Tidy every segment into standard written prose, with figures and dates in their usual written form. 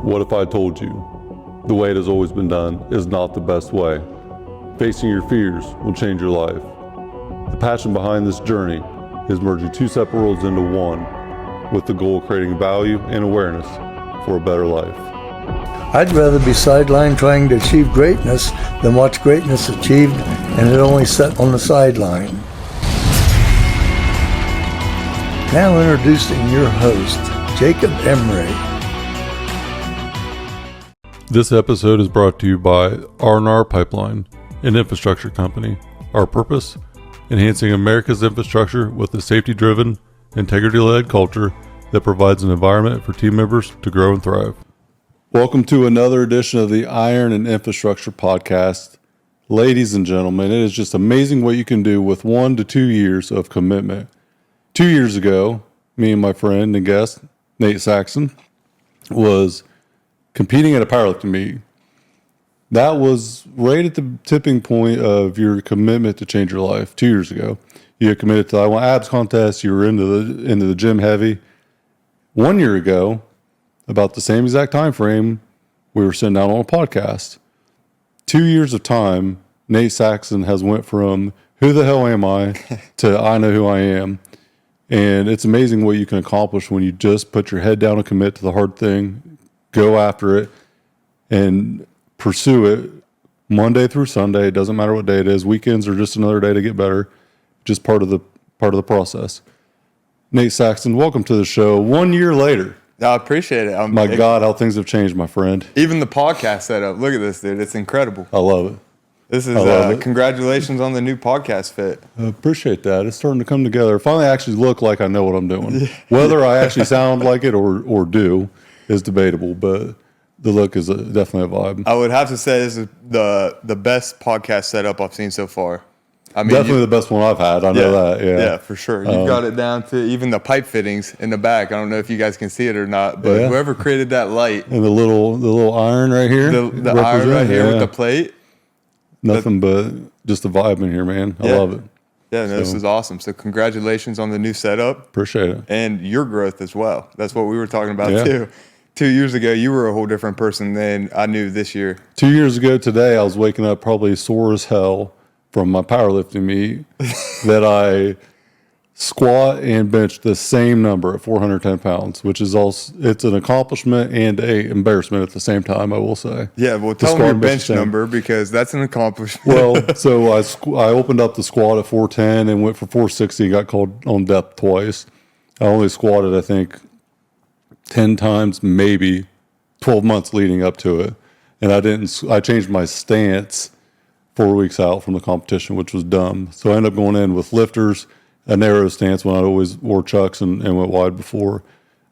What if I told you the way it has always been done is not the best way? Facing your fears will change your life. The passion behind this journey is merging two separate worlds into one with the goal of creating value and awareness for a better life. I'd rather be sidelined trying to achieve greatness than watch greatness achieved and it only set on the sideline. Now introducing your host, Jacob Emery. This episode is brought to you by R&R Pipeline, an infrastructure company. Our purpose? Enhancing America's infrastructure with a safety-driven, integrity-led culture that provides an environment for team members to grow and thrive. Welcome to another edition of the Iron and Infrastructure Podcast. Ladies and gentlemen, it is just amazing what you can do with 1 to 2 years of commitment. 2 years ago, me and my friend and guest, Nate Saxton, was competing at a powerlifting meet. That was right at the tipping point of your commitment to change your life 2 years ago. You had committed to the I Want Abs contest. You were into the gym heavy. 1 year ago, about the same exact time frame, we were sitting down on a podcast. 2 years of time, Nate Saxton has went from who the hell am I to I know who I am. And it's amazing what you can accomplish when you just put your head down and commit to the hard thing, go after it, and pursue it Monday through Sunday. It doesn't matter what day it is. Weekends are just another day to get better. Just part of the process. Nate Saxton, welcome to the show. 1 year later. I appreciate it. My God, how things have changed, my friend. Even the podcast setup. Look at this, dude. It's incredible. I love it. This is congratulations on the new podcast fit. I appreciate that. It's starting to come together. Finally, I actually look like I know what I'm doing. Whether I actually sound like it or do is debatable, but the look is definitely a vibe. I would have to say this is the best podcast setup I've seen so far. I mean, definitely the best one I've had. I know that. Yeah, for sure. You've got it down to even the pipe fittings in the back. I don't know if you guys can see it or not, but whoever created that light and the little iron right here, the iron right here with the plate, nothing but just a vibe in here, man. I love it. Yeah, no, this is awesome. So congratulations on the new setup. Appreciate it. And your growth as well. That's what we were talking about too. 2 years ago, you were a whole different person than I knew this year. 2 years ago today, I was waking up probably sore as hell from my powerlifting meet that I squat and bench the same number at 410 pounds, which is also, it's an accomplishment and a embarrassment at the same time, I will say. Yeah, well, tell me your bench number because that's an accomplishment. Well, so I opened up the squat at 410 and went for 460 and got called on depth twice. I only squatted, I think, 10 times, maybe 12 months leading up to it. And I changed my stance 4 weeks out from the competition, which was dumb. So I ended up going in with lifters, a narrow stance when I always wore chucks and went wide before.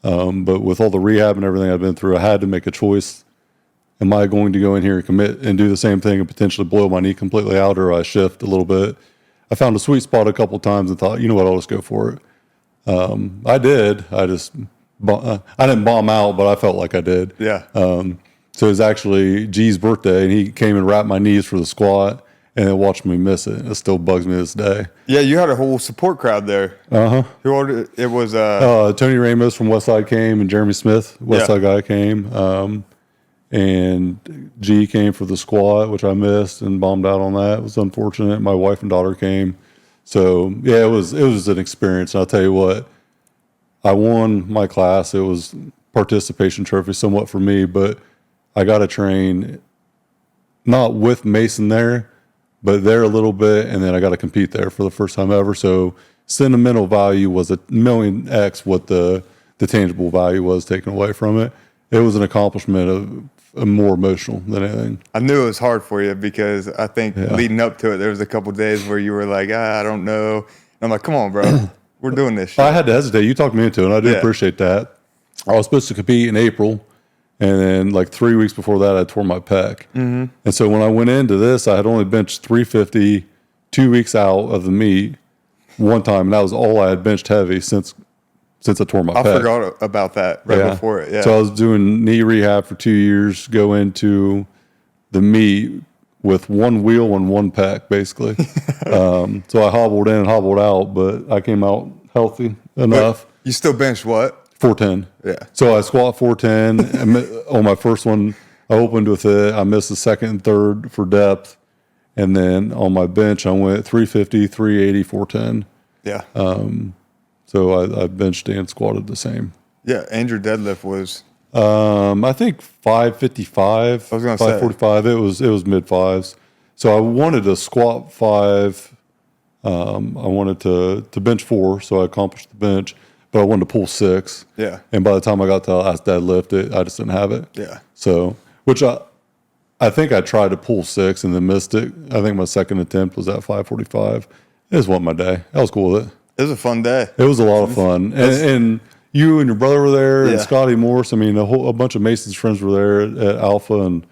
But with all the rehab and everything I've been through, I had to make a choice. Am I going to go in here and commit and do the same thing and potentially blow my knee completely out, or I shift a little bit? I found a sweet spot a couple of times and thought, you know what, I'll just go for it. I did. I didn't bomb out, but I felt like I did. Yeah. So it was actually G's birthday, and he came and wrapped my knees for the squat, and then watched me miss it. It still bugs me to this day. Yeah, you had a whole support crowd there. Uh-huh. Who ordered it? Was Tony Ramos from Westside came, and Jeremy Smith, Westside guy, came. And G came for the squat, which I missed and bombed out on that. It was unfortunate. My wife and daughter came. So, yeah, it was an experience. And I'll tell you what, I won my class. It was participation trophy somewhat for me, but I got to train not with Mason there, but there a little bit, and then I got to compete there for the first time ever. So sentimental value was 1,000,000x what the tangible value was taken away from it. It was an accomplishment of more emotional than anything. I knew it was hard for you because I think leading up to it, there was a couple of days where you were like, I don't know. And I'm like, come on, bro. We're doing this shit. I had to hesitate. You talked me into it, and I do appreciate that. I was supposed to compete in April, and then like 3 weeks before that, I tore my pec. Mm-hmm. And so when I went into this, I had only benched 350 2 weeks out of the meet one time, and that was all I had benched heavy since I tore my pec. I forgot about that before it. Yeah. So I was doing knee rehab for 2 years, go into the meet with one wheel and one pec, basically. So I hobbled in and hobbled out, but I came out healthy enough. You still benched what? 410. Yeah. So I squat 410. On my first one, I opened with it. I missed the second and third for depth. And then on my bench, I went 350, 380, 410. Yeah. So I benched and squatted the same. Yeah. And your deadlift was? I think 555. I was going to say 545. It was mid fives. So I wanted to squat 5. I wanted to bench 4, so I accomplished the bench. But I wanted to pull 6. Yeah. And by the time I got to the last deadlift, I just didn't have it. Yeah. So, which I think I tried to pull 6 and then missed it. I think my second attempt was at 545. It just wasn't my day. I was cool with it. It was a fun day. It was a lot of fun. And you and your brother were there, and Scotty Morse. I mean, a bunch of Mason's friends were there at Alpha, and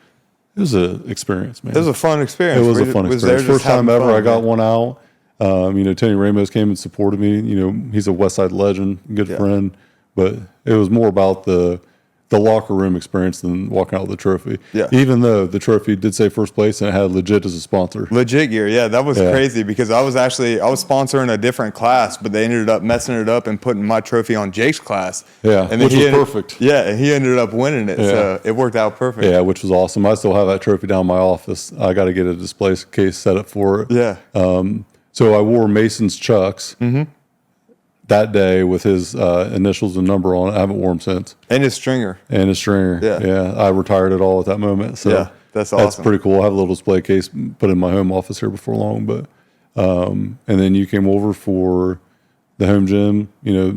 it was an experience, man. It was a fun experience. It was a fun experience. First time ever I got one out. Tony Ramos came and supported me. He's a West Side legend, good friend. But it was more about the locker room experience than walking out with the trophy. Yeah. Even though the trophy did say first place and it had legit as a sponsor. Legit gear, yeah. That was crazy because I was sponsoring a different class, but they ended up messing it up and putting my trophy on Jake's class. Yeah, and which was perfect. Yeah, and he ended up winning it, so it worked out perfect. Yeah, which was awesome. I still have that trophy down in my office. I got to get a display case set up for it. Yeah. So I wore Mason's Chucks that day with his initials and number on it. I haven't worn them since. And his stringer. Yeah. I retired it all at that moment. So that's awesome. That's pretty cool. I have a little display case put in my home office here before long. But and then you came over for the home gym,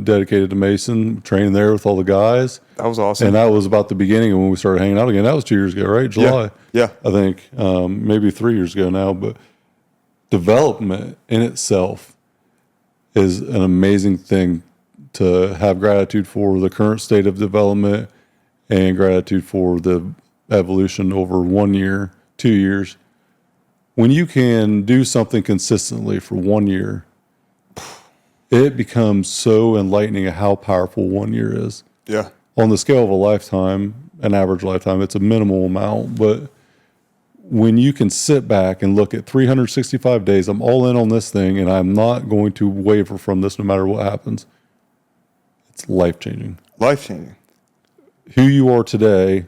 dedicated to Mason, training there with all the guys. That was awesome. And that was about the beginning of when we started hanging out again. That was 2 years ago, right? July. Yeah. I think maybe 3 years ago now. But development in itself is an amazing thing to have gratitude for the current state of development and gratitude for the evolution over 1 year, 2 years. When you can do something consistently for 1 year, it becomes so enlightening at how powerful 1 year is. Yeah. On the scale of a lifetime, an average lifetime, it's a minimal amount, but when you can sit back and look at 365 days, I'm all in on this thing and I'm not going to waver from this no matter what happens. It's life-changing. Life-changing. Who you are today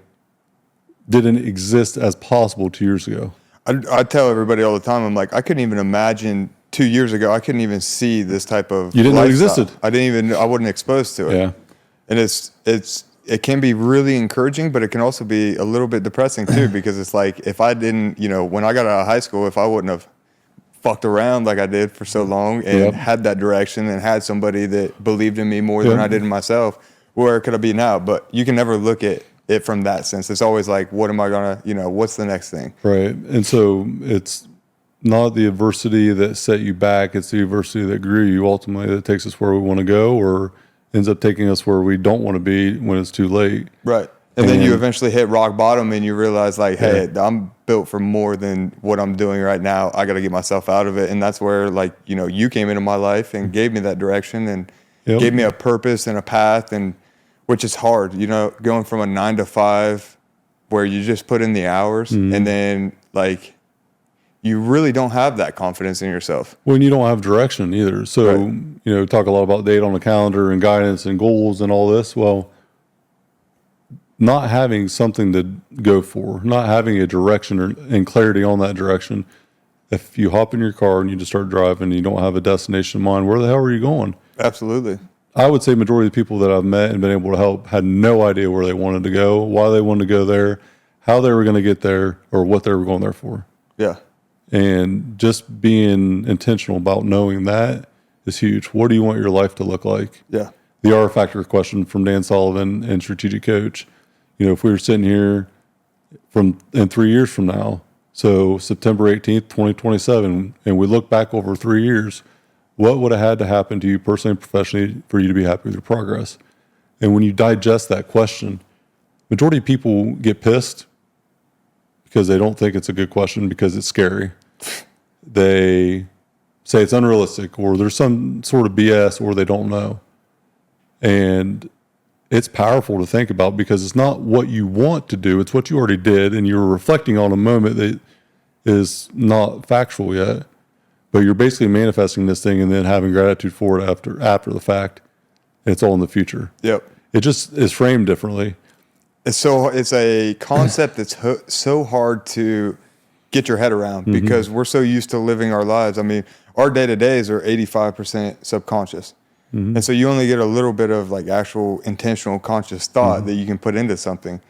didn't exist as possible 2 years ago. I tell everybody all the time, I'm like, I couldn't even imagine 2 years ago, I couldn't even see this type of You didn't know it lifestyle. existed. I wasn't exposed to it. Yeah. And it can be really encouraging, but it can also be a little bit depressing too, because it's like, if I didn't, when I got out of high school, if I wouldn't have fucked around like I did for so long and had that direction and had somebody that believed in me more than I did in myself, where could I be now? But you can never look at it from that sense. It's always like, what am I going to, what's the next thing? Right. And so it's not the adversity that set you back. It's the adversity that grew you ultimately that takes us where we want to go or ends up taking us where we don't want to be when it's too late. Right. And then you eventually hit rock bottom and you realize like, hey, I'm built for more than what I'm doing right now. I got to get myself out of it. And that's where like, you came into my life and gave me that direction and gave me a purpose and a path, and which is hard, going from a 9 to 5 where you just put in the hours and then like, you really don't have that confidence in yourself. When you don't have direction either. So, talk a lot about date on the calendar and guidance and goals and all this. Well, not having something to go for, not having a direction and clarity on that direction. If you hop in your car and you just start driving and you don't have a destination in mind, where the hell are you going? Absolutely. I would say majority of the people that I've met and been able to help had no idea where they wanted to go, why they wanted to go there, how they were going to get there, or what they were going there for. Yeah. And just being intentional about knowing that is huge. What do you want your life to look like? Yeah. The R factor question from Dan Sullivan and Strategic Coach. If we were sitting here in 3 years from now, so September 18th, 2027, and we look back over 3 years, what would have had to happen to you personally and professionally for you to be happy with your progress? And when you digest that question, majority of people get pissed because they don't think it's a good question because it's scary. They say it's unrealistic or there's some sort of BS or they don't know. And it's powerful to think about because it's not what you want to do. It's what you already did. And you're reflecting on a moment that is not factual yet, but you're basically manifesting this thing and then having gratitude for it after the fact. It's all in the future. Yep. It just is framed differently. It's a concept that's so hard to get your head around because we're so used to living our lives. I mean, our day-to-days are 85% subconscious. And so you only get a little bit of like actual intentional conscious thought that you can put into something.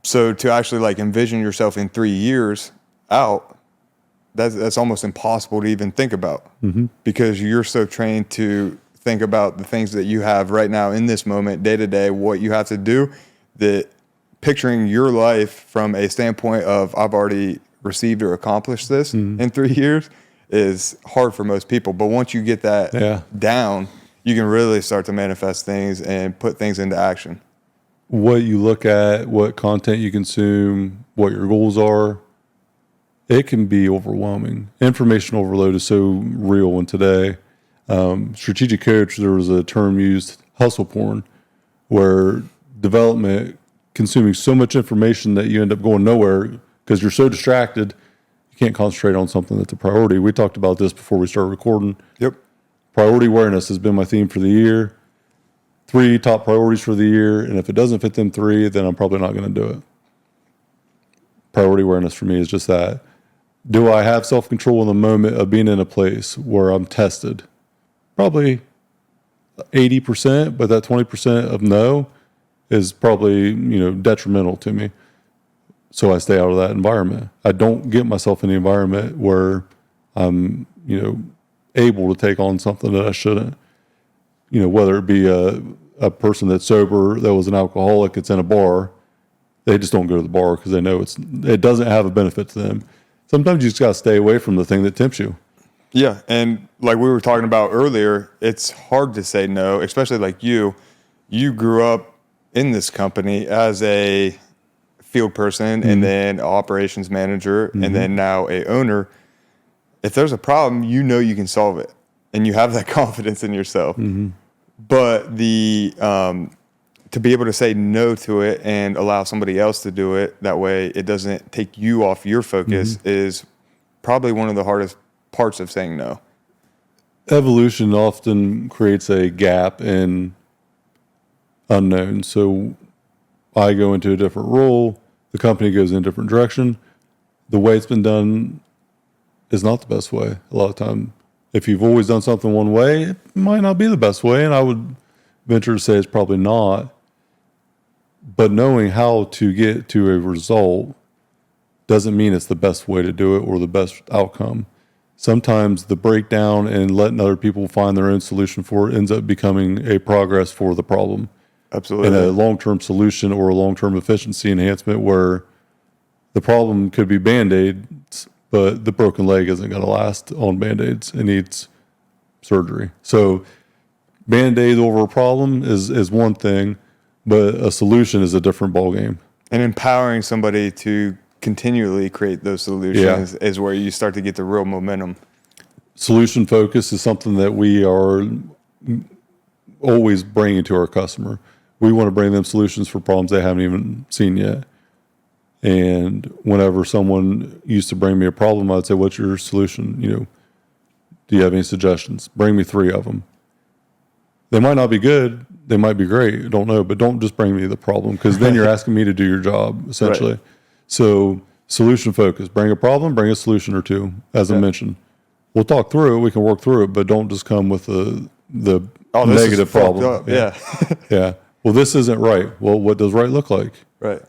So to actually like envision yourself in 3 years out, that's almost impossible to even think about because you're so trained to think about the things that you have right now in this moment, day to day, what you have to do, that picturing your life from a standpoint of I've already received or accomplished this in 3 years is hard for most people. But once you get that down, you can really start to manifest things and put things into action. What you look at, what content you consume, what your goals are, it can be overwhelming. Information overload is so real in today. Strategic coach, there was a term used, hustle porn, where development consuming so much information that you end up going nowhere because you're so distracted, you can't concentrate on something that's a priority. We talked about this before we started recording. Yep. Priority awareness has been my theme for the year. 3 top priorities for the year, and if it doesn't fit them 3, then I'm probably not going to do it. Priority awareness for me is just that. Do I have self-control in the moment of being in a place where I'm tested? Probably 80%, but that 20% of no is probably, detrimental to me. So I stay out of that environment. I don't get myself in the environment where I'm, able to take on something that I shouldn't. Whether it be a person that's sober, that was an alcoholic, it's in a bar, they just don't go to the bar because they know it doesn't have a benefit to them. Sometimes you just got to stay away from the thing that tempts you. Yeah, and like we were talking about earlier, it's hard to say no, especially like you. You grew up in this company as a field person and then operations manager and then now a owner. If there's a problem, you can solve it and you have that confidence in yourself. But to be able to say no to it and allow somebody else to do it, that way it doesn't take you off your focus, is probably one of the hardest parts of saying no. Evolution often creates a gap in unknown. So I go into a different role, the company goes in a different direction. The way it's been done is not the best way. A lot of time, if you've always done something one way, it might not be the best way, and I would venture to say it's probably not. But knowing how to get to a result doesn't mean it's the best way to do it or the best outcome. Sometimes the breakdown and letting other people find their own solution for it ends up becoming a progress for the problem. Absolutely. And a long-term solution or a long-term efficiency enhancement where the problem could be Band-Aids, but the broken leg isn't going to last on Band-Aids. It needs surgery. So Band-Aid over a problem is one thing, but a solution is a different ballgame. And empowering somebody to continually create those solutions is where you start to get the real momentum. Solution focus is something that we are always bringing to our customer. We want to bring them solutions for problems they haven't even seen yet. And whenever someone used to bring me a problem, I'd say, what's your solution? Do you have any suggestions? Bring me 3 of them. They might not be good. They might be great. I don't know. But don't just bring me the problem because then you're asking me to do your job, essentially. Right. So solution focus. Bring a problem, bring a solution or 2, as I mentioned. We'll talk through it. We can work through it, but don't just come with the negative problem. Yeah. Well, this isn't right. Well, what does right look like? Right.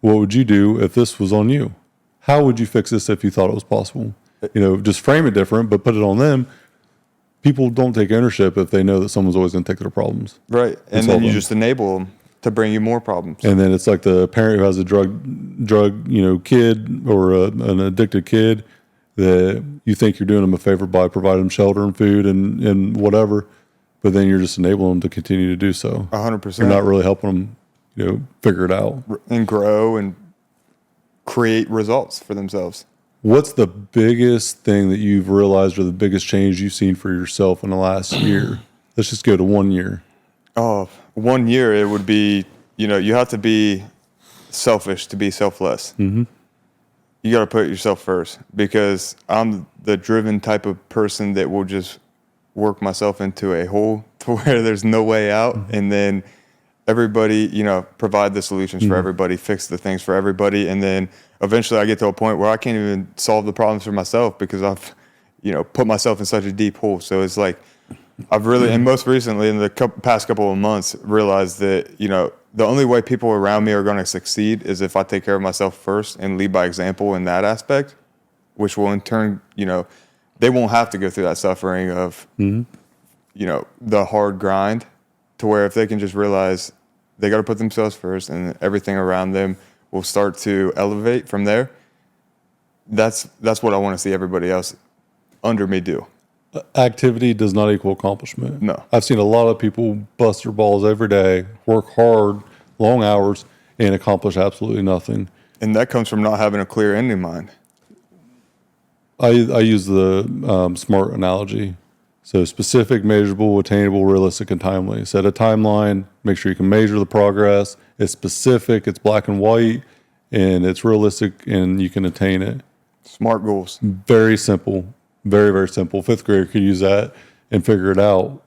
What would you do if this was on you? How would you fix this if you thought it was possible? Just frame it different, but put it on them. People don't take ownership if they know that someone's always going to take their problems. Right. And then you just enable them to bring you more problems. And then it's like the parent who has a drug kid or an addicted kid that you think you're doing them a favor by providing them shelter and food and whatever, but then you're just enabling them to continue to do so. 100%. You're not really helping them figure it out and grow and create results for themselves. What's the biggest thing that you've realized or the biggest change you've seen for yourself in the last year? Let's just go to 1 year. Oh, 1 year, it would be, you have to be selfish to be selfless. You got to put yourself first because I'm the driven type of person that will just work myself into a hole to where there's no way out. And then everybody, provide the solutions for everybody, fix the things for everybody. And then eventually I get to a point where I can't even solve the problems for myself because I've, put myself in such a deep hole. So it's like, I've really, and most recently in the past couple of months, realized that, the only way people around me are going to succeed is if I take care of myself first and lead by example in that aspect, which will in turn, they won't have to go through that suffering of, the hard grind, to where if they can just realize they got to put themselves first and everything around them will start to elevate from there. That's what I want to see everybody else under me do. Activity does not equal accomplishment. No. I've seen a lot of people bust their balls every day, work hard, long hours, and accomplish absolutely nothing. And that comes from not having a clear end in mind. I use the SMART analogy. So specific, measurable, attainable, realistic, and timely. Set a timeline, make sure you can measure the progress. It's specific, it's black and white, and it's realistic, and you can attain it. SMART goals. Very simple. Very, very simple. Fifth grader could use that and figure it out,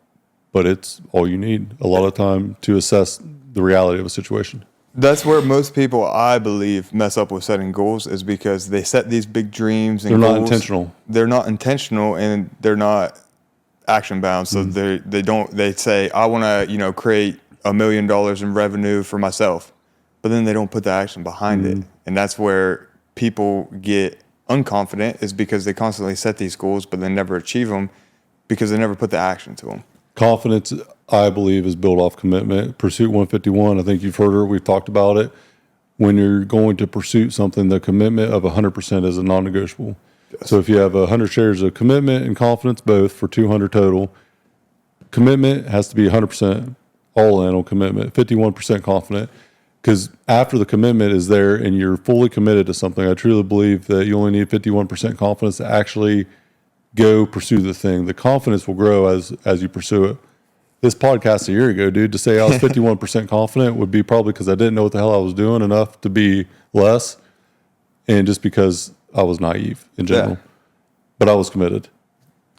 but it's all you need a lot of time to assess the reality of a situation. That's where most people, I believe, mess up with setting goals, is because they set these big dreams and they're goals. not intentional. They're not intentional, and they're not action bound. So they say, I want to, create $1 million in revenue for myself, but then they don't put the action behind it. And that's where people get unconfident, is because they constantly set these goals, but they never achieve them because they never put the action to them. Confidence, I believe, is built off commitment. Pursuit 151, I think you've heard it. We've talked about it. When you're going to pursue something, the commitment of 100% is a non-negotiable. Yes. So if you have 100 shares of commitment and confidence, both for 200 total, commitment has to be 100% all in on commitment, 51% confident. Because after the commitment is there and you're fully committed to something, I truly believe that you only need 51% confidence to actually go pursue the thing. The confidence will grow as you pursue it. This podcast a year ago, dude, to say I was 51% confident would be probably because I didn't know what the hell I was doing enough to be less, and just because I was naive in general. Yeah. But I was committed.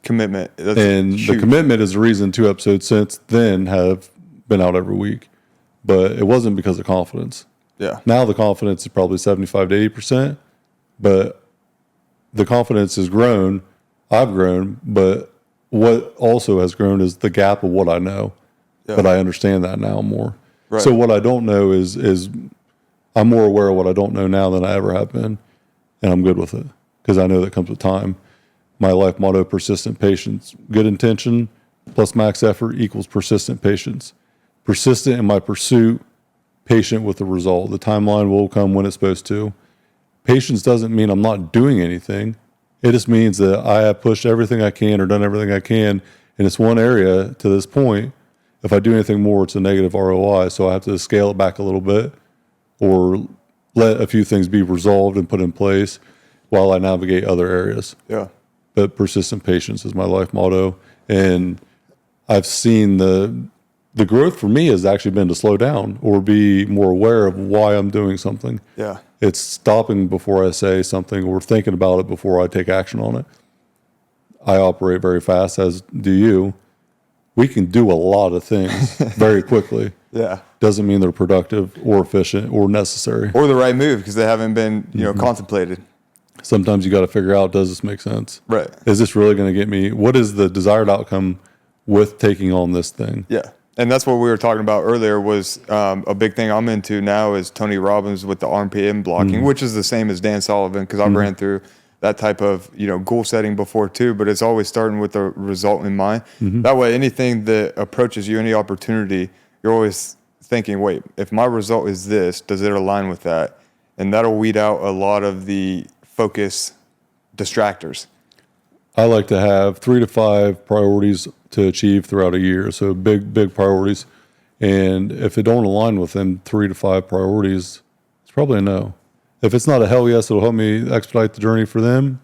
Commitment. That's and huge. The commitment is the reason 2 episodes since then have been out every week. But it wasn't because of confidence. Yeah. Now the confidence is probably 75 to 80%, but the confidence has grown. I've grown, but what also has grown is the gap of what I know. Yeah. But I understand that now more. Right. So what I don't know is I'm more aware of what I don't know now than I ever have been, and I'm good with it because I know that comes with time. My life motto: persistent patience. Good intention plus max effort equals persistent patience. Persistent in my pursuit, patient with the result. The timeline will come when it's supposed to. Patience doesn't mean I'm not doing anything. It just means that I have pushed everything I can or done everything I can in this one area to this point. If I do anything more, it's a negative ROI. So I have to scale it back a little bit or let a few things be resolved and put in place while I navigate other areas. Yeah. But persistent patience is my life motto. And I've seen the growth for me has actually been to slow down or be more aware of why I'm doing something. Yeah. It's stopping before I say something or thinking about it before I take action on it. I operate very fast, as do you. We can do a lot of things very quickly. Yeah. Doesn't mean they're productive or efficient or necessary. Or the right move because they haven't been, contemplated. Sometimes you got to figure out, does this make sense? Right. Is this really going to get me? What is the desired outcome with taking on this thing? Yeah. And that's what we were talking about earlier was a big thing I'm into now is Tony Robbins with the RPM blocking, which is the same as Dan Sullivan because I ran through that type of, goal setting before too, but it's always starting with the result in mind. That way, anything that approaches you, any opportunity, you're always thinking, wait, if my result is this, does it align with that? And that'll weed out a lot of the focus distractors. I like to have 3 to 5 priorities to achieve throughout a year. So big priorities. And if it don't align with them 3 to 5 priorities, it's probably a no. If it's not a hell yes, it'll help me expedite the journey for them,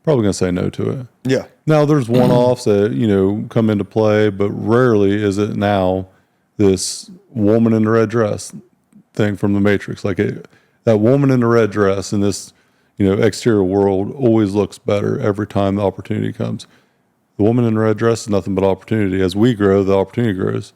probably going to say no to it. Yeah. Now there's one-offs that, come into play, but rarely is it now this woman in the red dress thing from the Matrix. Like that woman in the red dress in this, exterior world always looks better every time the opportunity comes. The woman in the red dress is nothing but opportunity. As we grow, the opportunity grows.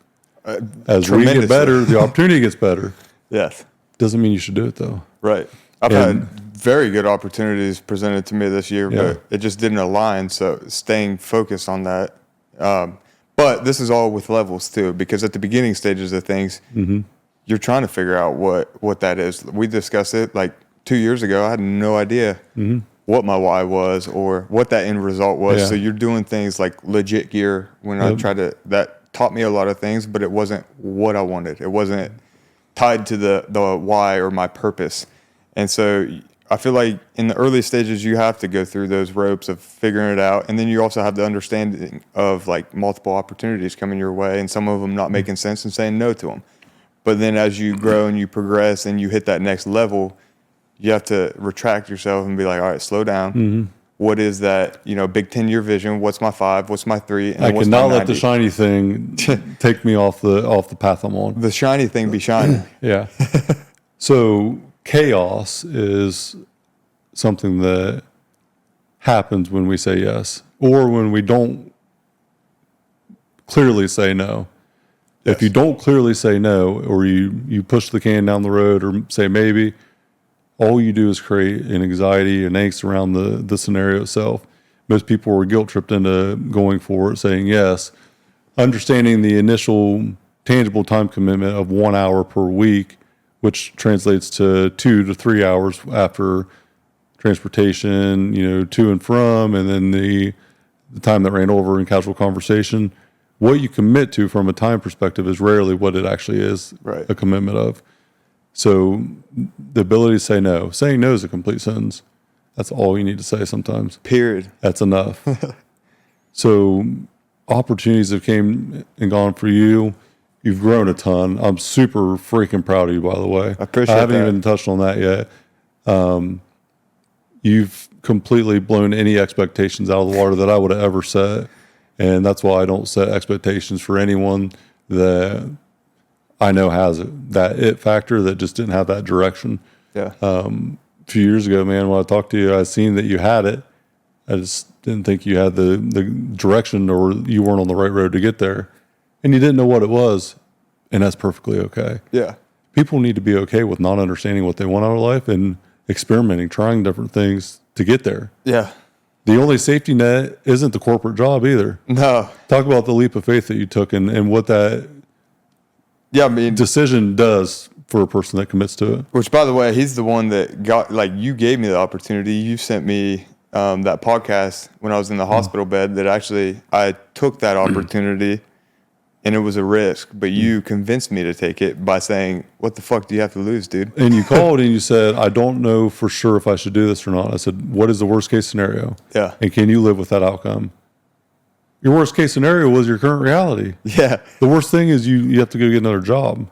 As we get tremendously. better, the opportunity gets better. Yes. Doesn't mean you should do it though. Right. I've And- had very good opportunities presented to me this year, Yeah. but it just didn't align. So staying focused on that. But this is all with levels too, because at the beginning stages of things, you're trying to figure out what that is. We discussed it like 2 years ago. I had no idea what my why was or what that end result was. Yeah. So you're doing things like legit gear when I tried to, that taught me a lot of things, but it wasn't what I wanted. It wasn't tied to the why or my purpose. And so I feel like in the early stages, you have to go through those ropes of figuring it out. And then you also have the understanding of like multiple opportunities coming your way and some of them not making sense and saying no to them. But then as you grow and you progress and you hit that next level, you have to retract yourself and be like, all right, slow down. What is that, big 10-year vision? What's my 5? What's my 3? And I what's cannot my let the 90? shiny thing take me off the path I'm on. The shiny thing be shining. Yeah. So chaos is something that happens when we say yes or when we don't clearly say no. If you don't clearly say no or you push the can down the road or say maybe, all you do is create an anxiety and angst around the scenario itself. Most people were guilt tripped into going for it, saying yes, understanding the initial tangible time commitment of 1 hour per week, which translates to 2 to 3 hours after transportation, to and from, and then the time that ran over in casual conversation. What you commit to from a time perspective is rarely what it actually is Right. a commitment of. So the ability to say no. Saying no is a complete sentence. That's all you need to say sometimes. Period. That's enough. So opportunities have came and gone for you. You've grown a ton. I'm super freaking proud of you, by the way. I appreciate I haven't that. even touched on that yet. You've completely blown any expectations out of the water that I would have ever set. And that's why I don't set expectations for anyone that I know has that it factor that just didn't have that direction. Yeah. A few years ago, man, when I talked to you, I seen that you had it. I just didn't think you had the direction or you weren't on the right road to get there. And you didn't know what it was. And that's perfectly okay. Yeah. People need to be okay with not understanding what they want out of life and experimenting, trying different things to get there. Yeah. The only safety net isn't the corporate job either. No. Talk about the leap of faith that you took and what that Yeah. I mean, decision does for a person that commits to it. which, by the way, he's the one that got, like, you gave me the opportunity. You sent me that podcast when I was in the hospital bed that actually I took that opportunity and it was a risk, but you convinced me to take it by saying, what the fuck do you have to lose, dude? And you called and you said, I don't know for sure if I should do this or not. I said, what is the worst case scenario? Yeah. And can you live with that outcome? Your worst case scenario was your current reality. Yeah. The worst thing is you have to go get another job,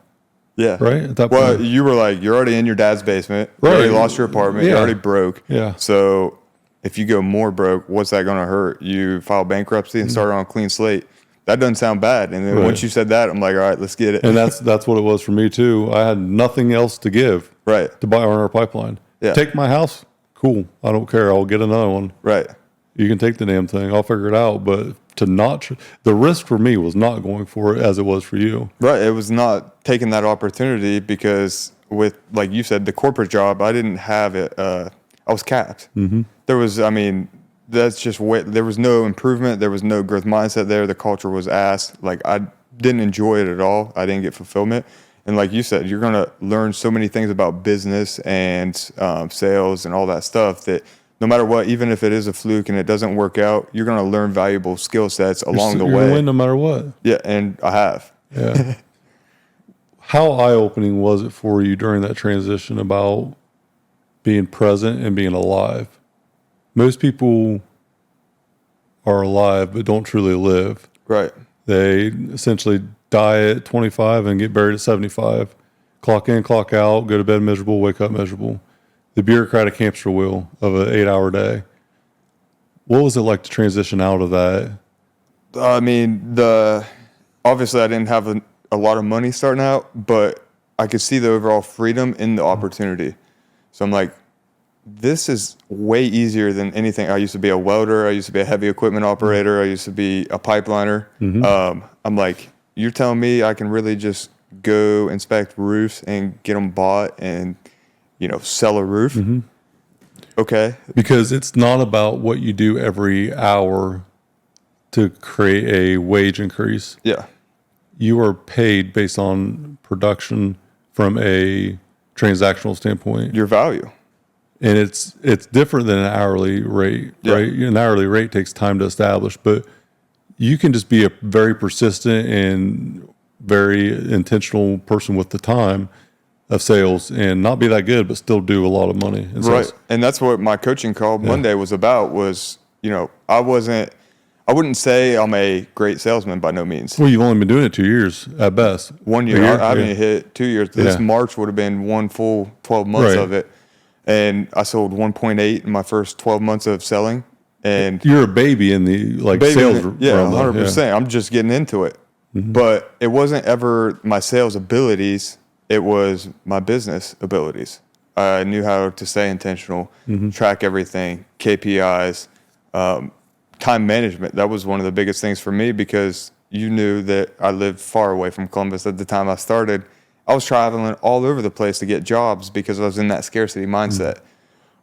Yeah. right? At that Well, point. you were like, you're already in your dad's basement. You Right. already lost your apartment. You're Yeah. already broke. Yeah. So if you go more broke, what's that going to hurt? You file bankruptcy and start on a clean slate. That doesn't sound bad. And then Right. once you said that, I'm like, all right, let's get it. And that's what it was for me too. I had nothing else to give Right. to buy on our pipeline. Yeah. Take my house. Cool. I don't care. I'll get another one. Right. You can take the damn thing. I'll figure it out. But to not, the risk for me was not going for it as it was for you. Right. It was not taking that opportunity because with, like you said, the corporate job, I didn't have it. I was capped. Mm-hmm. There was, I mean, that's just there was no improvement. There was no growth mindset there. The culture was ass. Like, I didn't enjoy it at all. I didn't get fulfillment. And like you said, you're going to learn so many things about business and sales and all that stuff that no matter what, even if it is a fluke and it doesn't work out, you're going to learn valuable skill sets along the You're gonna way. win no matter what. Yeah. And I have. Yeah. How eye-opening was it for you during that transition about being present and being alive? Most people are alive but don't truly live. Right. They essentially die at 25 and get buried at 75. Clock in, clock out, go to bed miserable, wake up miserable. The bureaucratic hamster wheel of an 8-hour day. What was it like to transition out of that? I mean, obviously I didn't have a lot of money starting out, but I could see the overall freedom in the opportunity. So I'm like, this is way easier than anything. I used to be a welder. I used to be a heavy equipment operator. I used to be a pipeliner. I'm like, you're telling me I can really just go inspect roofs and get them bought and, sell a roof? Mm-hmm. Okay. Because it's not about what you do every hour to create a wage increase. Yeah. You are paid based on production from a transactional standpoint. Your value. And it's different than an hourly rate, right? An hourly rate takes time to establish, but you can just be a very persistent and very intentional person with the time of sales and not be that good, but still do a lot of money. Right. And that's what my coaching call Monday was about was, I wouldn't say I'm a great salesman by no means. Well, you've only been doing it 2 years at best. 1 year. I haven't even hit 2 years. This March would have been one full 12 months of it. And I sold 1.8 in my first 12 months of selling. And you're a baby in the sales realm. 100%. Yeah. I'm just getting into it. Mm-hmm. But it wasn't ever my sales abilities. It was my business abilities. I knew how to stay intentional, track everything, KPIs, time management. That was one of the biggest things for me because you knew that I lived far away from Columbus at the time I started. I was traveling all over the place to get jobs because I was in that scarcity mindset.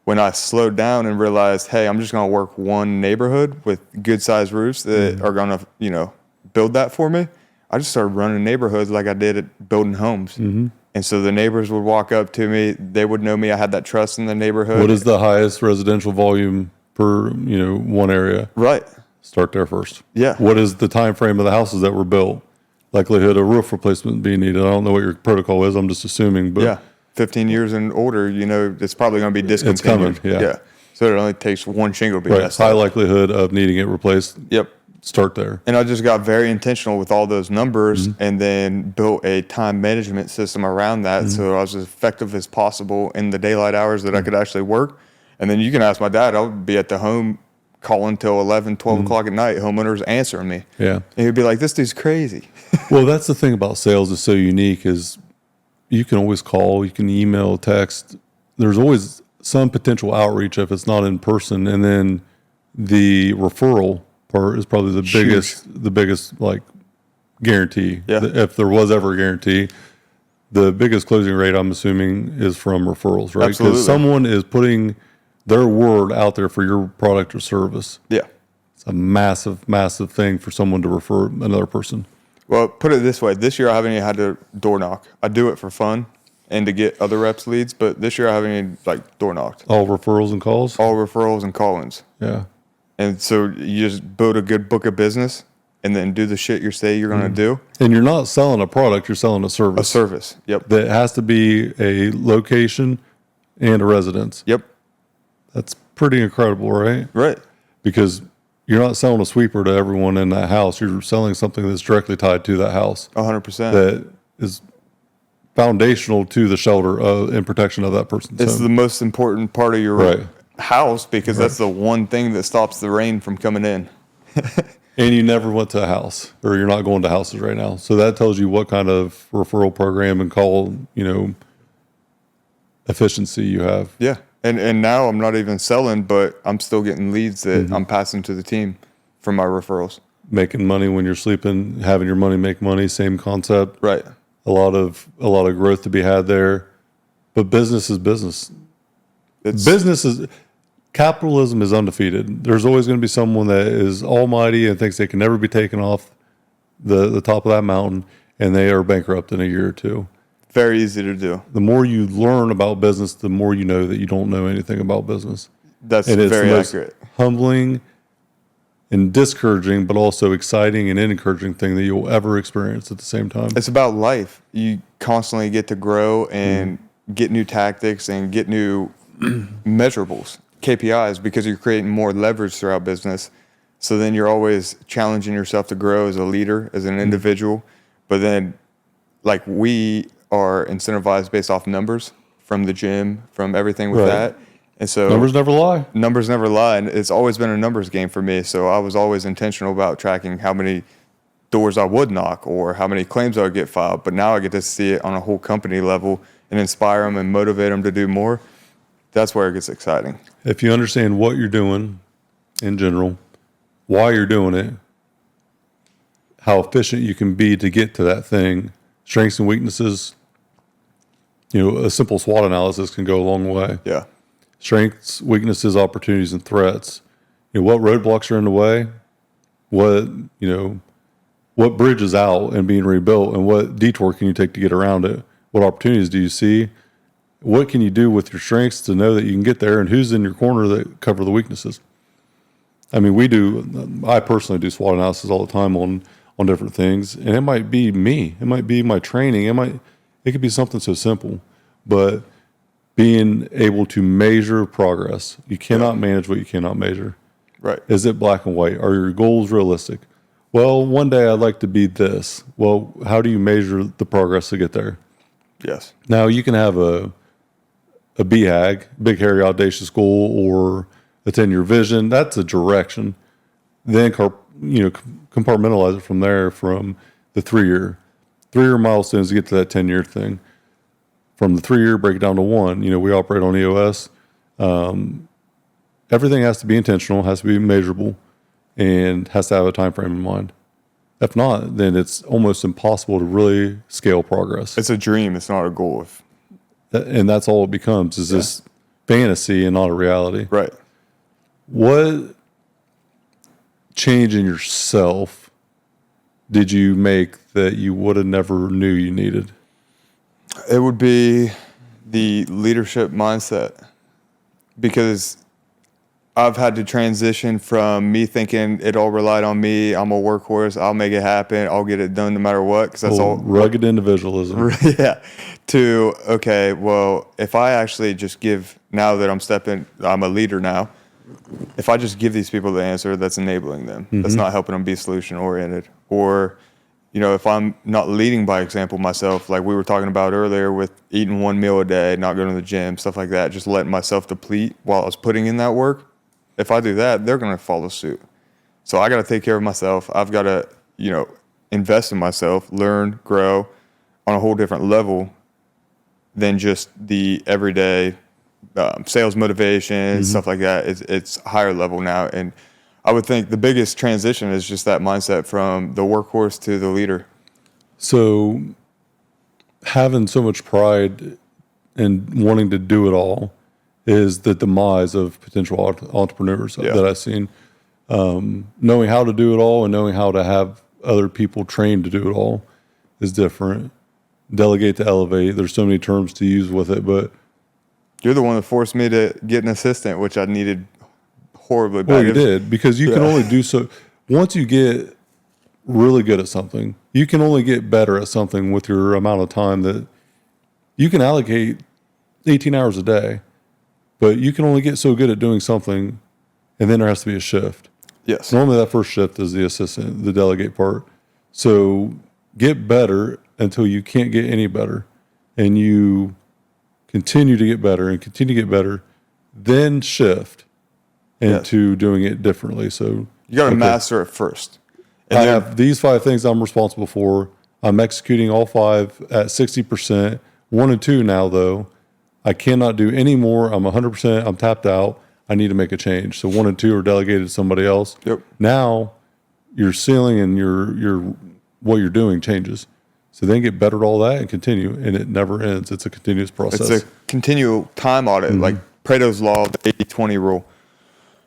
When I slowed down and realized, hey, I'm just going to work one neighborhood with good sized roofs that are going to, build that for me, I just started running neighborhoods like I did at building homes. Mm-hmm. And so the neighbors would walk up to me. They would know me. I had that trust in the neighborhood. What is the highest residential volume per, one area? Right. Start there first. Yeah. What is the time frame of the houses that were built? Likelihood of roof replacement being needed. I don't know what your protocol is. I'm just assuming. But 15 years and older, it's probably going to be discontinued. It's coming, yeah. So it only takes one shingle to be messed high up. likelihood of needing it replaced. Yep. Start there. And I just got very intentional with all those numbers and then built a time management system around that so I was as effective as possible in the daylight hours that I could actually work. And then you can ask my dad, I would be at the home calling till 11, 12 o'clock at night, homeowners answering me. Yeah. And he'd be like, this dude's crazy. Well, that's the thing about sales is so unique is you can always call, you can email, text. There's always some potential outreach if it's not in person. And then the referral part is probably the biggest guarantee. Yeah. If there was ever a guarantee, the biggest closing rate I'm assuming is from referrals, right? Absolutely. Because someone is putting their word out there for your product or service. Yeah. It's a massive, massive thing for someone to refer another person. Well, put it this way. This year I haven't even had to door knock. I do it for fun and to get other reps leads, but this year I haven't even door knocked. All referrals and calls? All referrals and call-ins. Yeah. And so you just build a good book of business and then do the shit you say you're going to do. And you're not selling a product, you're selling a service. A service. Yep. That has to be a location and a residence. Yep. That's pretty incredible, right? Right. Because you're not selling a sweeper to everyone in that house. You're selling something that's directly tied to that house. 100%. That is foundational to the shelter and protection of that person's It's home. the most important part of your house because that's the one thing that stops the rain from coming in. And you never went to a house, or you're not going to houses right now. So that tells you what kind of referral program and call, efficiency you have. Yeah. And now I'm not even selling, but I'm still getting leads that I'm passing to the team from my referrals. Making money when you're sleeping, having your money make money, same concept. Right. A lot of growth to be had there. But business is business. Capitalism is undefeated. There's always going to be someone that is almighty and thinks they can never be taken off the top of that mountain, and they are bankrupt in a year or two. Very easy to do. The more you learn about business, the more you know that you don't know anything about business. That's and it's very the most accurate. Humbling and discouraging, but also exciting and encouraging thing that you'll ever experience at the same time. It's about life. You constantly get to grow and get new tactics and get new measurables, KPIs, because you're creating more leverage throughout business. So then you're always challenging yourself to grow as a leader, as an individual. But then, we are incentivized based off numbers from the gym, from everything with that. And so numbers never lie. Numbers never lie. And it's always been a numbers game for me. So I was always intentional about tracking how many doors I would knock or how many claims I would get filed. But now I get to see it on a whole company level and inspire them and motivate them to do more. That's where it gets exciting. If you understand what you're doing in general, why you're doing it, how efficient you can be to get to that thing. Strengths and weaknesses, a simple SWOT analysis can go a long way. Yeah. Strengths, weaknesses, opportunities, and threats. What roadblocks are in the way? What bridge is out and being rebuilt, and what detour can you take to get around it? What opportunities do you see? What can you do with your strengths to know that you can get there, and who's in your corner that cover the weaknesses? I mean, I personally do SWOT analysis all the time on different things, and it might be me. It might be my training. It could be something so simple, but being able to measure progress. You cannot manage what you cannot measure. Right. Is it black and white? Are your goals realistic? Well, one day I'd like to be this. Well, how do you measure the progress to get there? Yes. Now, you can have a BHAG, big, hairy, audacious goal, or a 10-year vision. That's a direction. Then, compartmentalize it from there, from the 3-year. 3-year milestones to get to that 10-year thing. From the 3-year, break it down to 1. We operate on EOS. Everything has to be intentional, has to be measurable, and has to have a time frame in mind. If not, then it's almost impossible to really scale progress. It's a dream. It's not a goal. And that's all it becomes, is this fantasy and not a reality. Right. What change in yourself did you make that you would have never knew you needed? It would be the leadership mindset, because I've had to transition from me thinking it all relied on me. I'm a workhorse. I'll make it happen. I'll get it done no matter what, because that's all rugged individualism. Yeah. To, okay, well, if I actually just give, now that I'm a leader now, if I just give these people the answer, that's enabling them. Mm-hmm. That's not helping them be solution oriented. Or, if I'm not leading by example myself, like we were talking about earlier with eating 1 meal a day, not going to the gym, stuff like that, just letting myself deplete while I was putting in that work. If I do that, they're going to follow suit. So I got to take care of myself. I've got to, invest in myself, learn, grow on a whole different level than just the everyday sales motivation, stuff like that. It's higher level now. And I would think the biggest transition is just that mindset from the workhorse to the leader. So having so much pride and wanting to do it all is the demise of potential entrepreneurs that I've seen. Knowing how to do it all and knowing how to have other people trained to do it all is different. Delegate to elevate. There's so many terms to use with it, but you're the one that forced me to get an assistant, which I needed horribly bad. Well, you did, because you can only do so. Once you get really good at something, you can only get better at something with your amount of time that you can allocate 18 hours a day. But you can only get so good at doing something, and then there has to be a shift. Yes. Normally that first shift is the assistant, the delegate part. So get better until you can't get any better. And you continue to get better and continue to get better, then shift into doing it differently. So you got to master it first. And I have these 5 things I'm responsible for. I'm executing all 5 at 60%. 1 and 2 now, though. I cannot do any more. I'm 100%. I'm tapped out. I need to make a change. So 1 and 2 are delegated to somebody else. Yep. Now your ceiling and your what you're doing changes. So then get better at all that and continue, and it never ends. It's a continuous process. It's a continual time audit, like Pareto's law, the 80-20 rule.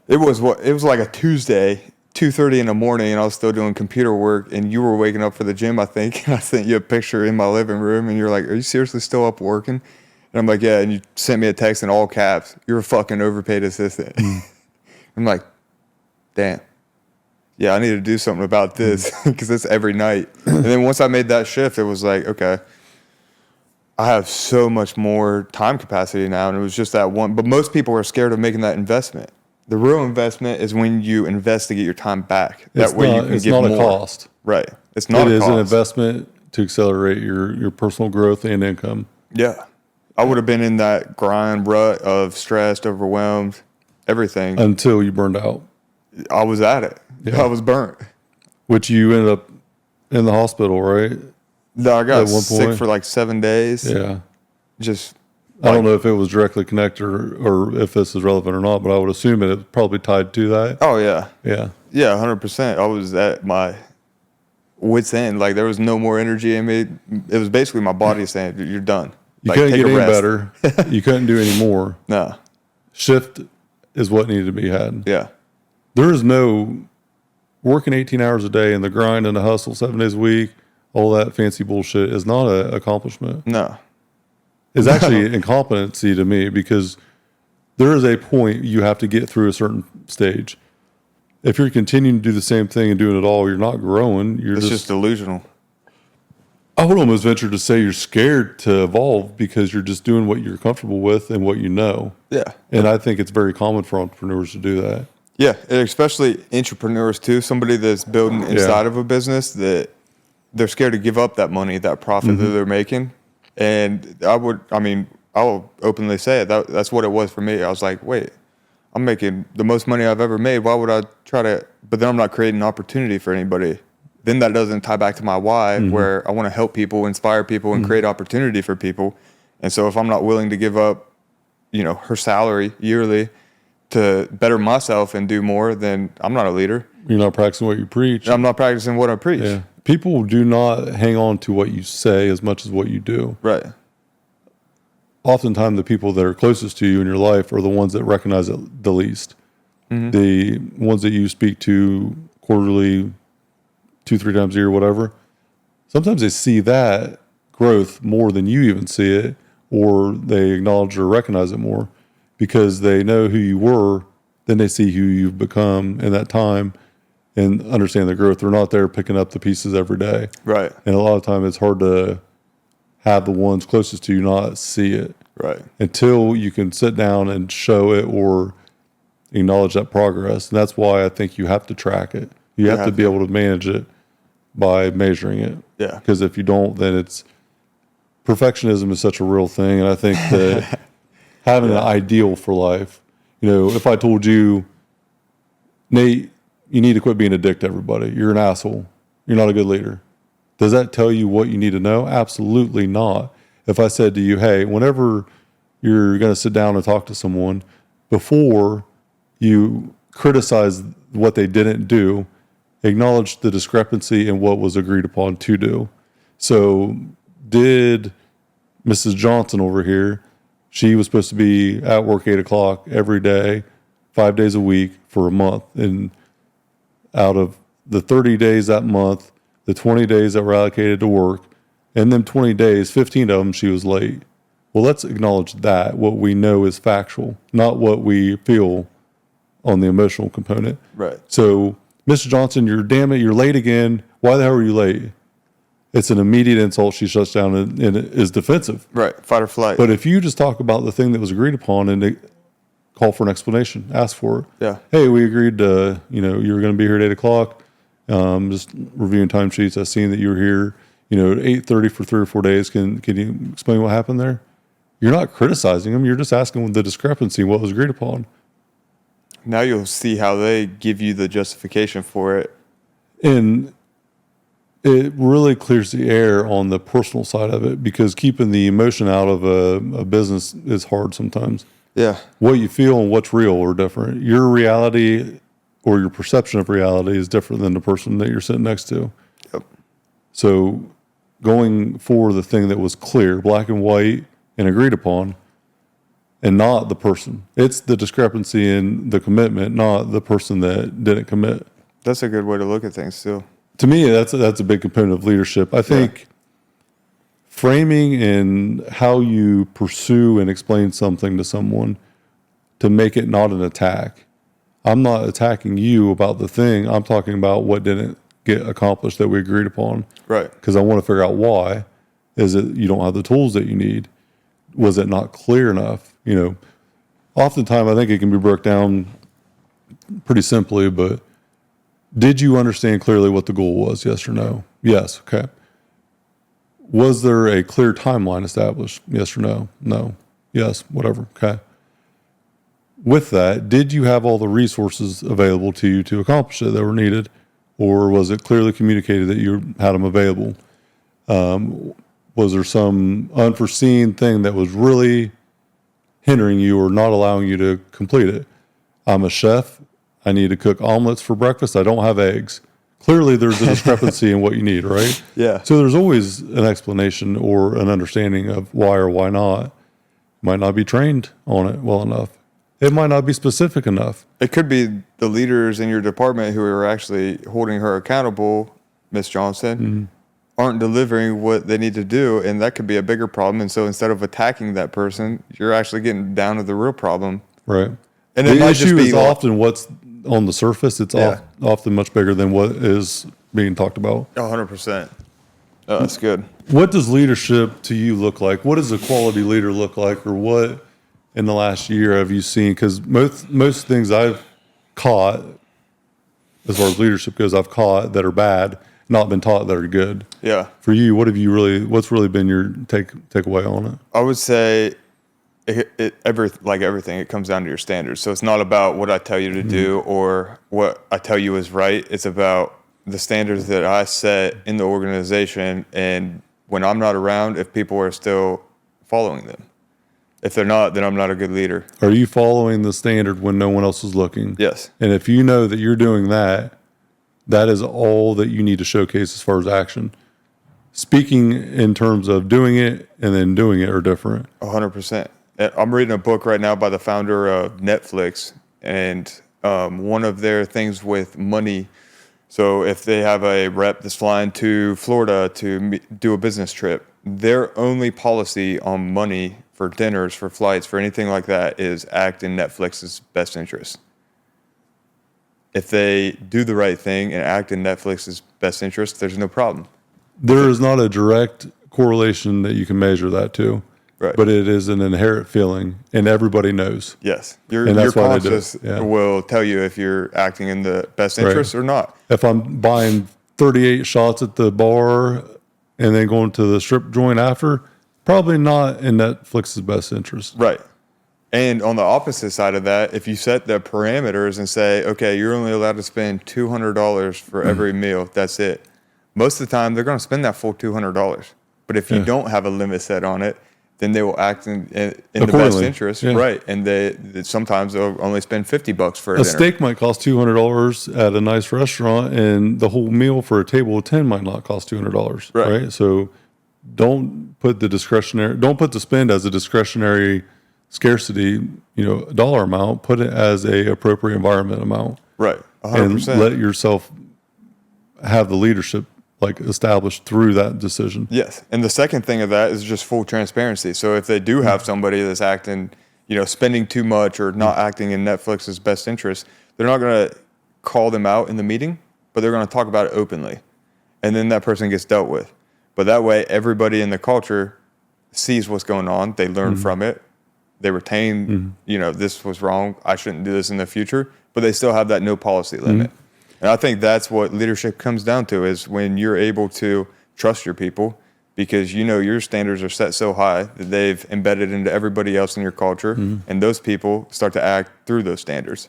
It was like a Tuesday, 2:30 in the morning, and I was still doing computer work, and you were waking up for the gym, I think. And I sent you a picture in my living room, and you're like, "Are you seriously still up working?" And I'm like, "Yeah." And you sent me a text in all caps. "You're a fucking overpaid assistant." I'm like, "Damn. Yeah, I need to do something about this," because it's every night. And then once I made that shift, it was like, okay, I have so much more time capacity now. And it was just that one. But most people are scared of making that investment. The real investment is when you invest to get your time back. That way you can get more. It's not a cost. Right. It's not a cost. It is an investment to accelerate your personal growth and income. Yeah. I would have been in that grind rut of stressed, overwhelmed, everything. Until you burned out. I was at it. Yeah. I was burnt. Which you ended up in the hospital, right? No, I got sick for like 7 days. Yeah. Just. I don't know if it was directly connected or if this is relevant or not, but I would assume it is probably tied to that. Oh, yeah. Yeah. Yeah, 100%. I was at my wit's end. Like, there was no more energy in me. It was basically my body saying, "You're done." You Like, couldn't take get a any rest. better. You couldn't do any more. No. Shift is what needed to be had. Yeah. There is no working 18 hours a day and the grind and the hustle 7 days a week, all that fancy bullshit is not an accomplishment. No. It's actually incompetency to me, because there is a point you have to get through a certain stage. If you're continuing to do the same thing and doing it all, you're not growing. It's just delusional. I would almost venture to say you're scared to evolve because you're just doing what you're comfortable with and what you know. Yeah. And I think it's very common for entrepreneurs to do that. Yeah, and especially entrepreneurs too. Somebody that's building inside of a business, that they're scared to give up that money, that profit that they're making. And I'll openly say it. That's what it was for me. I was like, wait, I'm making the most money I've ever made. Why would I try to? But then I'm not creating an opportunity for anybody. Then that doesn't tie back to my why, where I want to help people, inspire people, and create opportunity for people. And so if I'm not willing to give up, her salary yearly to better myself and do more, then I'm not a leader. You're not practicing what you preach. I'm not practicing what I preach. Yeah. People do not hang on to what you say as much as what you do. Right. Oftentimes, the people that are closest to you in your life are the ones that recognize it the least. The ones that you speak to quarterly, 2-3 times a year, whatever. Sometimes they see that growth more than you even see it, or they acknowledge or recognize it more because they know who you were, then they see who you've become in that time and understand the growth. They're not there picking up the pieces every day. Right. And a lot of time it's hard to have the ones closest to you not see it. Right. Until you can sit down and show it or acknowledge that progress. And that's why I think you have to track it. You have to be able to manage it by measuring it. Yeah. Because if you don't, then perfectionism is such a real thing. And I think that having an ideal for life, if I told you, Nate, you need to quit being a dick to everybody. You're an asshole. You're not a good leader. Does that tell you what you need to know? Absolutely not. If I said to you, hey, whenever you're going to sit down and talk to someone, before you criticize what they didn't do, acknowledge the discrepancy in what was agreed upon to do. So did Mrs. Johnson over here, she was supposed to be at work 8 o'clock every day, 5 days a week for a month. And out of the 30 days that month, the 20 days that were allocated to work, and then 20 days, 15 of them, she was late. Well, let's acknowledge that, what we know is factual, not what we feel on the emotional component. Right. So, Mr. Johnson, you're late again. Why the hell are you late? It's an immediate insult. She shuts down and is defensive. Right. Fight or flight. But if you just talk about the thing that was agreed upon and call for an explanation, ask for it. Yeah. Hey, we agreed to, you were going to be here at 8 o'clock. Just reviewing timesheets. I seen that you were here, at 8:30 for 3 or 4 days. Can you explain what happened there? You're not criticizing them. You're just asking the discrepancy, what was agreed upon. Now you'll see how they give you the justification for it. And it really clears the air on the personal side of it, because keeping the emotion out of a business is hard sometimes. Yeah. What you feel and what's real are different. Your reality or your perception of reality is different than the person that you're sitting next to. Yep. So going for the thing that was clear, black and white, and agreed upon, and not the person. It's the discrepancy in the commitment, not the person that didn't commit. That's a good way to look at things too. To me, that's a big component of leadership. I think framing and how you pursue and explain something to someone to make it not an attack. I'm not attacking you about the thing. I'm talking about what didn't get accomplished that we agreed upon. Right. Because I want to figure out why. Is it you don't have the tools that you need? Was it not clear enough? Oftentimes I think it can be broken down pretty simply, but did you understand clearly what the goal was? Yes or no? Yes. Okay. Was there a clear timeline established? Yes or no? No. Yes. Whatever. Okay. With that, did you have all the resources available to you to accomplish it that were needed? Or was it clearly communicated that you had them available? Was there some unforeseen thing that was really hindering you or not allowing you to complete it? I'm a chef. I need to cook omelets for breakfast. I don't have eggs. clearly there's a discrepancy in what you need, right? Yeah. So there's always an explanation or an understanding of why or why not. Might not be trained on it well enough. It might not be specific enough. It could be the leaders in your department who are actually holding her accountable, Miss Johnson, aren't delivering what they need to do, and that could be a bigger problem. And so instead of attacking that person, you're actually getting down to the real problem. Right. And the issue is often what's on the surface. It's often much bigger than what is being talked about. 100%. Oh, that's good. What does leadership to you look like? What does a quality leader look like, or what in the last year have you seen? Because most things I've caught, as far as leadership goes, I've caught that are bad, not been taught that are good. Yeah. For you, what's really been your takeaway on it? I would say everything, it comes down to your standards. So it's not about what I tell you to do or what I tell you is right. It's about the standards that I set in the organization, and when I'm not around, if people are still following them. If they're not, then I'm not a good leader. Are you following the standard when no one else is looking? Yes. And if you know that you're doing that, that is all that you need to showcase as far as action. Speaking in terms of doing it and then doing it are different. 100%. I'm reading a book right now by the founder of Netflix, and one of their things with money. So if they have a rep that's flying to Florida to do a business trip, their only policy on money for dinners, for flights, for anything like that is act in Netflix's best interest. If they do the right thing and act in Netflix's best interest, there's no problem. There is not a direct correlation that you can measure that to, right? But it is an inherent feeling, and everybody knows. Yes, your conscience will tell you if you're acting in the best interest or not. If I'm buying 38 shots at the bar and then going to the strip joint after, probably not in Netflix's best interest. Right. And on the opposite side of that, if you set the parameters and say, okay, you're only allowed to spend $200 for every meal, that's it. Most of the time, they're going to spend that full $200. But if you don't have a limit set on it, then they will act in the best interest, right? And they sometimes they'll only spend $50 for a dinner. Steak might cost $200 at a nice restaurant, and the whole meal for a table of 10 might not cost $200, right? So don't put the spend as a discretionary scarcity, dollar amount. Put it as a appropriate environment amount, right? 100%. And let yourself have the leadership established through that decision. Yes. And the second thing of that is just full transparency. So if they do have somebody that's acting, spending too much or not acting in Netflix's best interest, they're not going to call them out in the meeting, but they're going to talk about it openly. And then that person gets dealt with. But that way, everybody in the culture sees what's going on. They learn from it. They retain, this was wrong. I shouldn't do this in the future. But they still have that no policy limit. And I think that's what leadership comes down to, is when you're able to trust your people, because your standards are set so high that they've embedded into everybody else in your culture, and those people start to act through those standards.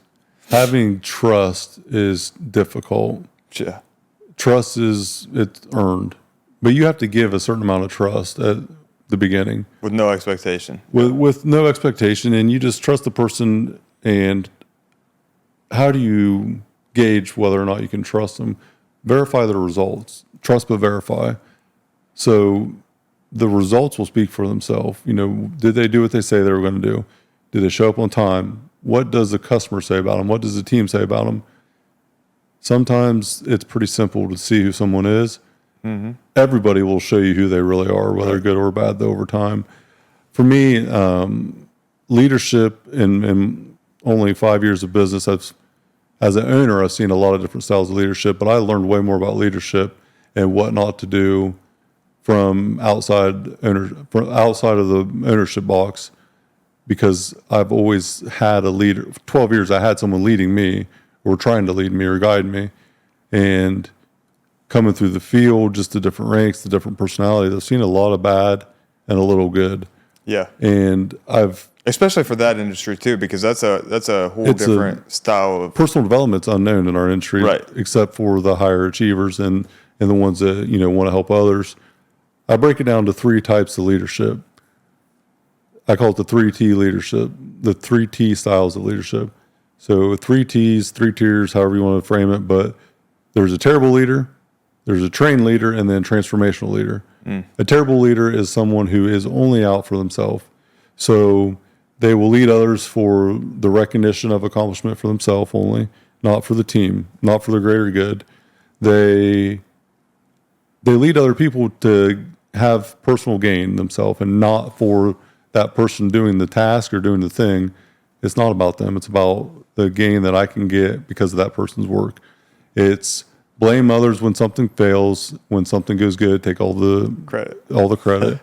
Having trust is difficult. Yeah. Trust it's earned, but you have to give a certain amount of trust at the beginning. With no expectation. With no expectation, and you just trust the person. And how do you gauge whether or not you can trust them? Verify the results. Trust but verify. So the results will speak for themselves. Did they do what they say they were going to do? Did they show up on time? What does the customer say about them? What does the team say about them? Sometimes it's pretty simple to see who someone is. Everybody will show you who they really are, whether good or bad, though, over time. For me, leadership in only 5 years of business, as an owner, I've seen a lot of different styles of leadership, but I learned way more about leadership and what not to do from outside of the ownership box, because I've always had a leader. For 12 years, I had someone leading me or trying to lead me or guide me. And coming through the field, just the different ranks, the different personalities, I've seen a lot of bad and a little good. Yeah. And especially for that industry too, because that's a whole different style of personal development's unknown in our industry, right? Except for the higher achievers and the ones that want to help others. I break it down to 3 types of leadership. I call it the 3T leadership, the 3T styles of leadership. So 3 T's, 3 tiers, however you want to frame it, but there's a terrible leader, there's a trained leader, and then transformational leader. A terrible leader is someone who is only out for themselves. So they will lead others for the recognition of accomplishment for themselves only, not for the team, not for the greater good. They lead other people to have personal gain themselves and not for that person doing the task or doing the thing. It's not about them. It's about the gain that I can get because of that person's work. It's blame others when something fails, when something goes good, take all the credit.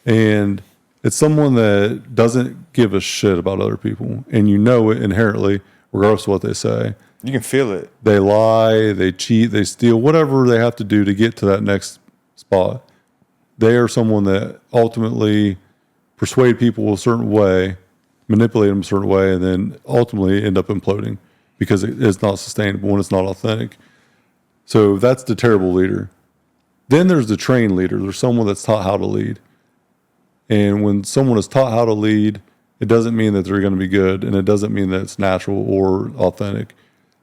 And it's someone that doesn't give a shit about other people. And you know it inherently, regardless of what they say. You can feel it. They lie, they cheat, they steal, whatever they have to do to get to that next spot. They are someone that ultimately persuade people a certain way, manipulate them a certain way, and then ultimately end up imploding because it's not sustainable and it's not authentic. So that's the terrible leader. Then there's the trained leader. There's someone that's taught how to lead. And when someone is taught how to lead, it doesn't mean that they're going to be good, and it doesn't mean that it's natural or authentic.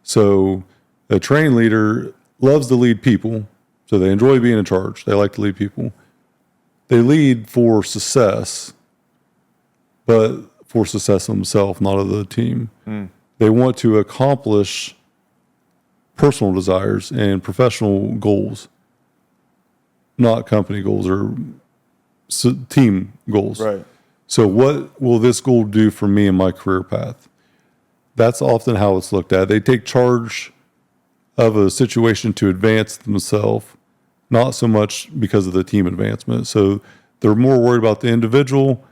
So a trained leader loves to lead people. So they enjoy being in charge. They like to lead people. They lead for success, but for success themselves, not of the team. They want to accomplish personal desires and professional goals, not company goals or team goals. Right. So what will this goal do for me in my career path? That's often how it's looked at. They take charge of a situation to advance themselves, not so much because of the team advancement. So they're more worried about the individual,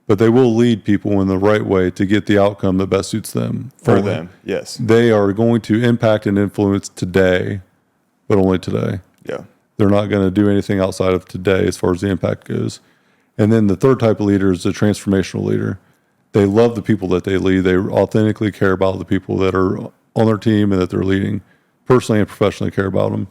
but they will lead people in the right way to get the outcome that best suits them. For them, yes. They are going to impact and influence today, but only today. Yeah. They're not going to do anything outside of today as far as the impact goes. And then the third type of leader is the transformational leader. They love the people that they lead. They authentically care about the people that are on their team and that they're leading, personally and professionally care about them.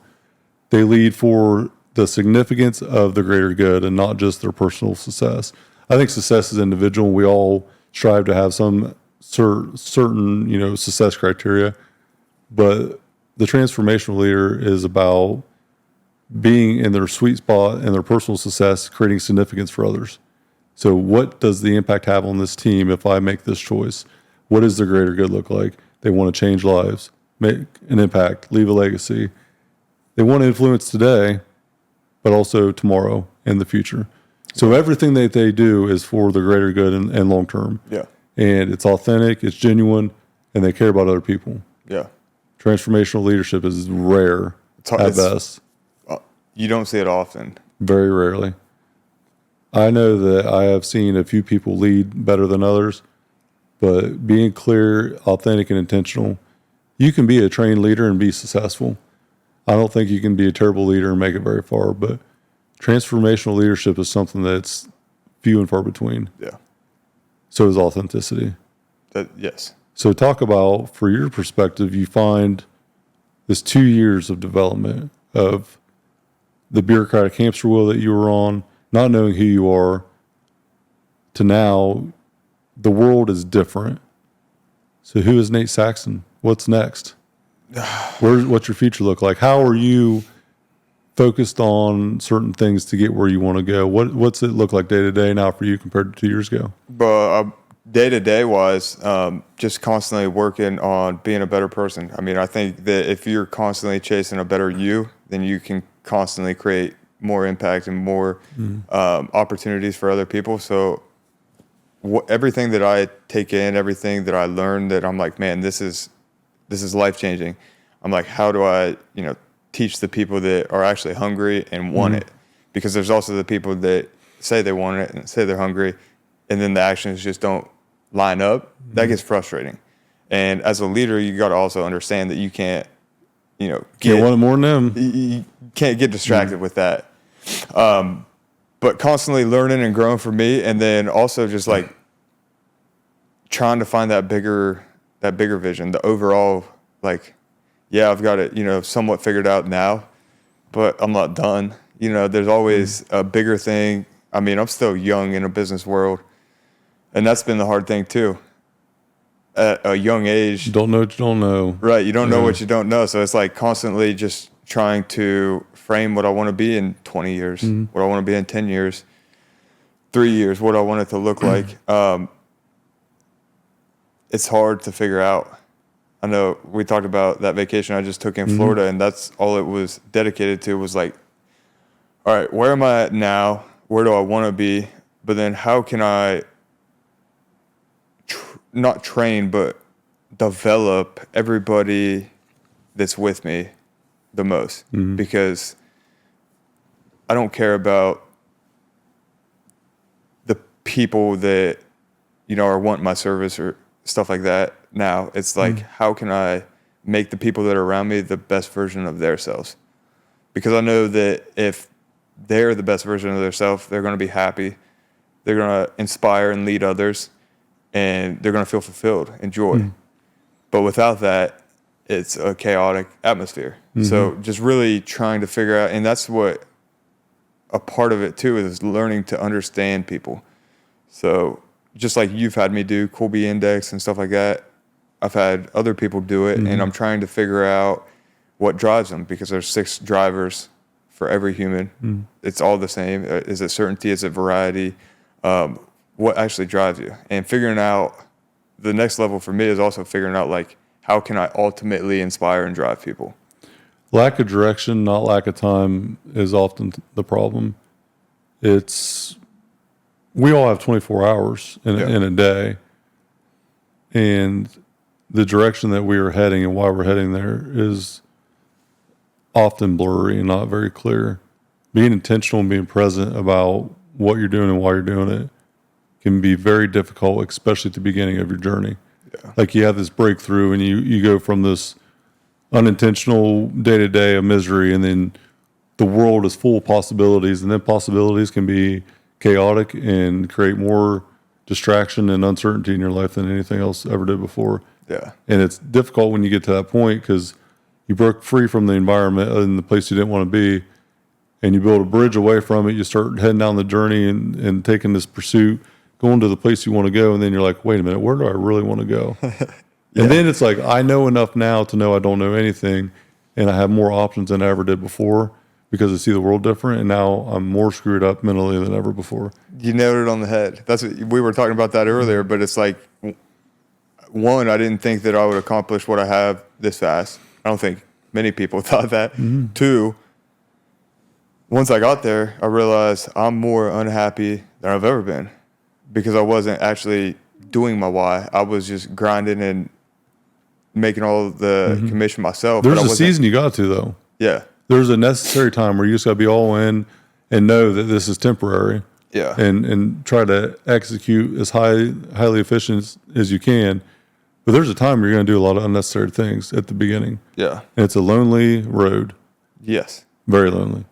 They lead for the significance of the greater good and not just their personal success. I think success is individual. We all strive to have some certain, success criteria, but the transformational leader is about being in their sweet spot and their personal success, creating significance for others. So what does the impact have on this team if I make this choice? What does the greater good look like? They want to change lives, make an impact, leave a legacy. They want to influence today, but also tomorrow and the future. So everything that they do is for the greater good and long term. Yeah. And it's authentic, it's genuine, and they care about other people. Yeah. Transformational leadership is rare at best. You don't see it often. Very rarely. I know that I have seen a few people lead better than others, but being clear, authentic, and intentional, you can be a trained leader and be successful. I don't think you can be a terrible leader and make it very far, but transformational leadership is something that's few and far between. Yeah. So is authenticity. Yes. So talk about, for your perspective, you find this 2 years of development of the bureaucratic hamster wheel that you were on, not knowing who you are, to now the world is different. So who is Nate Saxton? What's next? What's your future look like? How are you focused on certain things to get where you want to go? What's it look like day to day now for you compared to 2 years ago? But day to day wise, just constantly working on being a better person. I mean, I think that if you're constantly chasing a better you, then you can constantly create more impact and more opportunities for other people. So everything that I take in, everything that I learn, that I'm like, man, this is life changing. I'm like, how do I, teach the people that are actually hungry and want it? Because there's also the people that say they want it and say they're hungry, and then the actions just don't line up. That gets frustrating. And as a leader, you got to also understand that you can't, Can't want it more than them. You can't get distracted with that. But constantly learning and growing for me, and then also just like trying to find that bigger vision, the overall, like, yeah, I've got it, somewhat figured out now, but I'm not done. There's always a bigger thing. I mean, I'm still young in a business world, and that's been the hard thing too. At a young age, You don't know what you don't know. right? You don't know what you don't know, so it's like constantly just trying to frame what I want to be in 20 years, what I want to be in 10 years, 3 years, what I want it to look like. It's hard to figure out. I know we talked about that vacation I just took in Florida, and that's all it was dedicated to, was like, all right, where am I at now? Where do I want to be? But then how can I not train, but develop everybody that's with me the most? Because I don't care about the people that, you know, are want my service or stuff like that. Now it's like, how can I make the people that are around me the best version of themselves? Because I know that if they're the best version of themselves, they're going to be happy. They're going to inspire and lead others, and they're going to feel fulfilled and joy. But without that, it's a chaotic atmosphere. So just really trying to figure out, and that's what a part of it too is learning to understand people. So just like you've had me do Colby Index and stuff like that, I've had other people do it, and I'm trying to figure out what drives them, because there's 6 drivers for every human. It's all the same. Is it certainty? Is it variety? What actually drives you? And figuring out the next level for me is also figuring out, like, how can I ultimately inspire and drive people? Lack of direction, not lack of time, is often the problem. We all have 24 hours in a day, and the direction that we are heading and why we're heading there is often blurry and not very clear. Being intentional and being present about what you're doing and why you're doing it can be very difficult, especially at the beginning of your journey. Like, you have this breakthrough and you go from this unintentional day-to-day of misery, and then the world is full of possibilities, and then possibilities can be chaotic and create more distraction and uncertainty in your life than anything else ever did before. And it's difficult when you get to that point, because you broke free from the environment and the place you didn't want to be, and you build a bridge away from it. You start heading down the journey and taking this pursuit, going to the place you want to go, and then you're like, wait a minute, where do I really want to go? And then it's like, I know enough now to know I don't know anything, and I have more options than I ever did before, because I see the world different, and now I'm more screwed up mentally than ever before. You nailed it on the head. That's what, we were talking about that earlier, but it's like, one, I didn't think that I would accomplish what I have this fast. I don't think many people thought that. 2, once I got there, I realized I'm more unhappy than I've ever been, because I wasn't actually doing my why. I was just grinding and making all of the commission myself. There's a season you got to, though. Yeah. There's a necessary time where you just got to be all in and know that this is temporary. Yeah. And try to execute as highly efficient as you can. But there's a time where you're going to do a lot of unnecessary things at the beginning. Yeah. And it's a lonely road. Yes. Very lonely.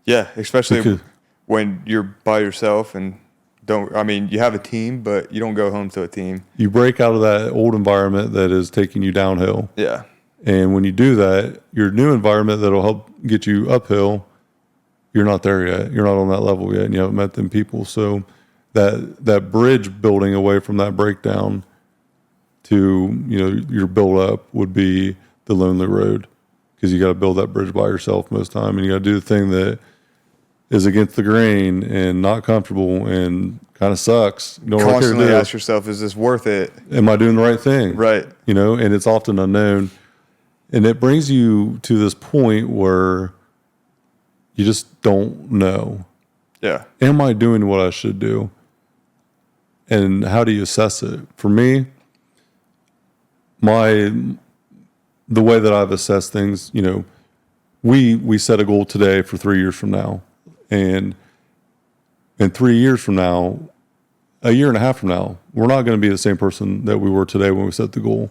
Yeah, especially when you're by yourself and you have a team, but you don't go home to a team. You break out of that old environment that is taking you downhill. Yeah. And when you do that, your new environment that'll help get you uphill, you're not there yet. You're not on that level yet, and you haven't met them people. So that bridge building away from that breakdown to, your build up would be the lonely road, because you got to build that bridge by yourself most time, and you got to do the thing that is against the grain and not comfortable and kind of sucks. You don't constantly ask yourself, is this worth it? Am I doing the right thing? Right. And it's often unknown. And it brings you to this point where you just don't know. Yeah. Am I doing what I should do? And how do you assess it? For me, the way that I've assessed things, we set a goal today for 3 years from now. And in 3 years from now, a year and a half from now, we're not going to be the same person that we were today when we set the goal.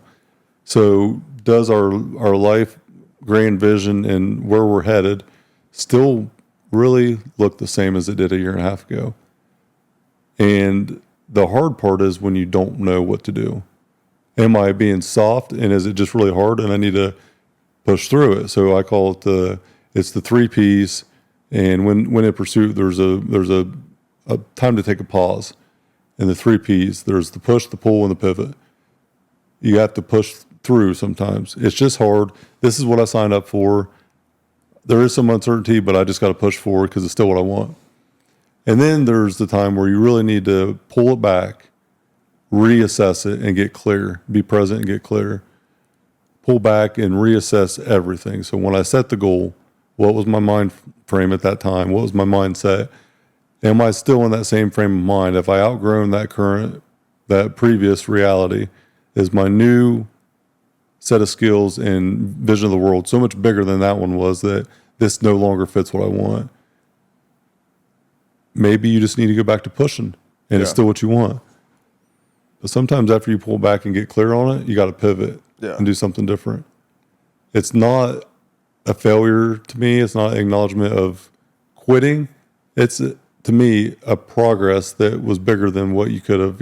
So does our life, grand vision, and where we're headed still really look the same as it did a year and a half ago? And the hard part is when you don't know what to do. Am I being soft, and is it just really hard and I need to push through it? So I call it it's the 3 Ps. And when in pursuit, there's a time to take a pause. And the 3 Ps, there's the push, the pull, and the pivot. You have to push through sometimes. It's just hard. This is what I signed up for. there is some uncertainty, but I just got to push forward because it's still what I want. And then there's the time where you really need to pull it back, reassess it, and get clear. Be present and get clear. Pull back and reassess everything. So when I set the goal, what was my mind frame at that time? What was my mindset? Am I still in that same frame of mind? Have I outgrown that previous reality? Is my new set of skills and vision of the world so much bigger than that one was that this no longer fits what I want? Maybe you just need to go back to pushing and it's still what you want. But sometimes after you pull back and get clear on it, you got to pivot and do something different. It's not a failure to me. It's not an acknowledgement of quitting. It's, to me, a progress that was bigger than what you could have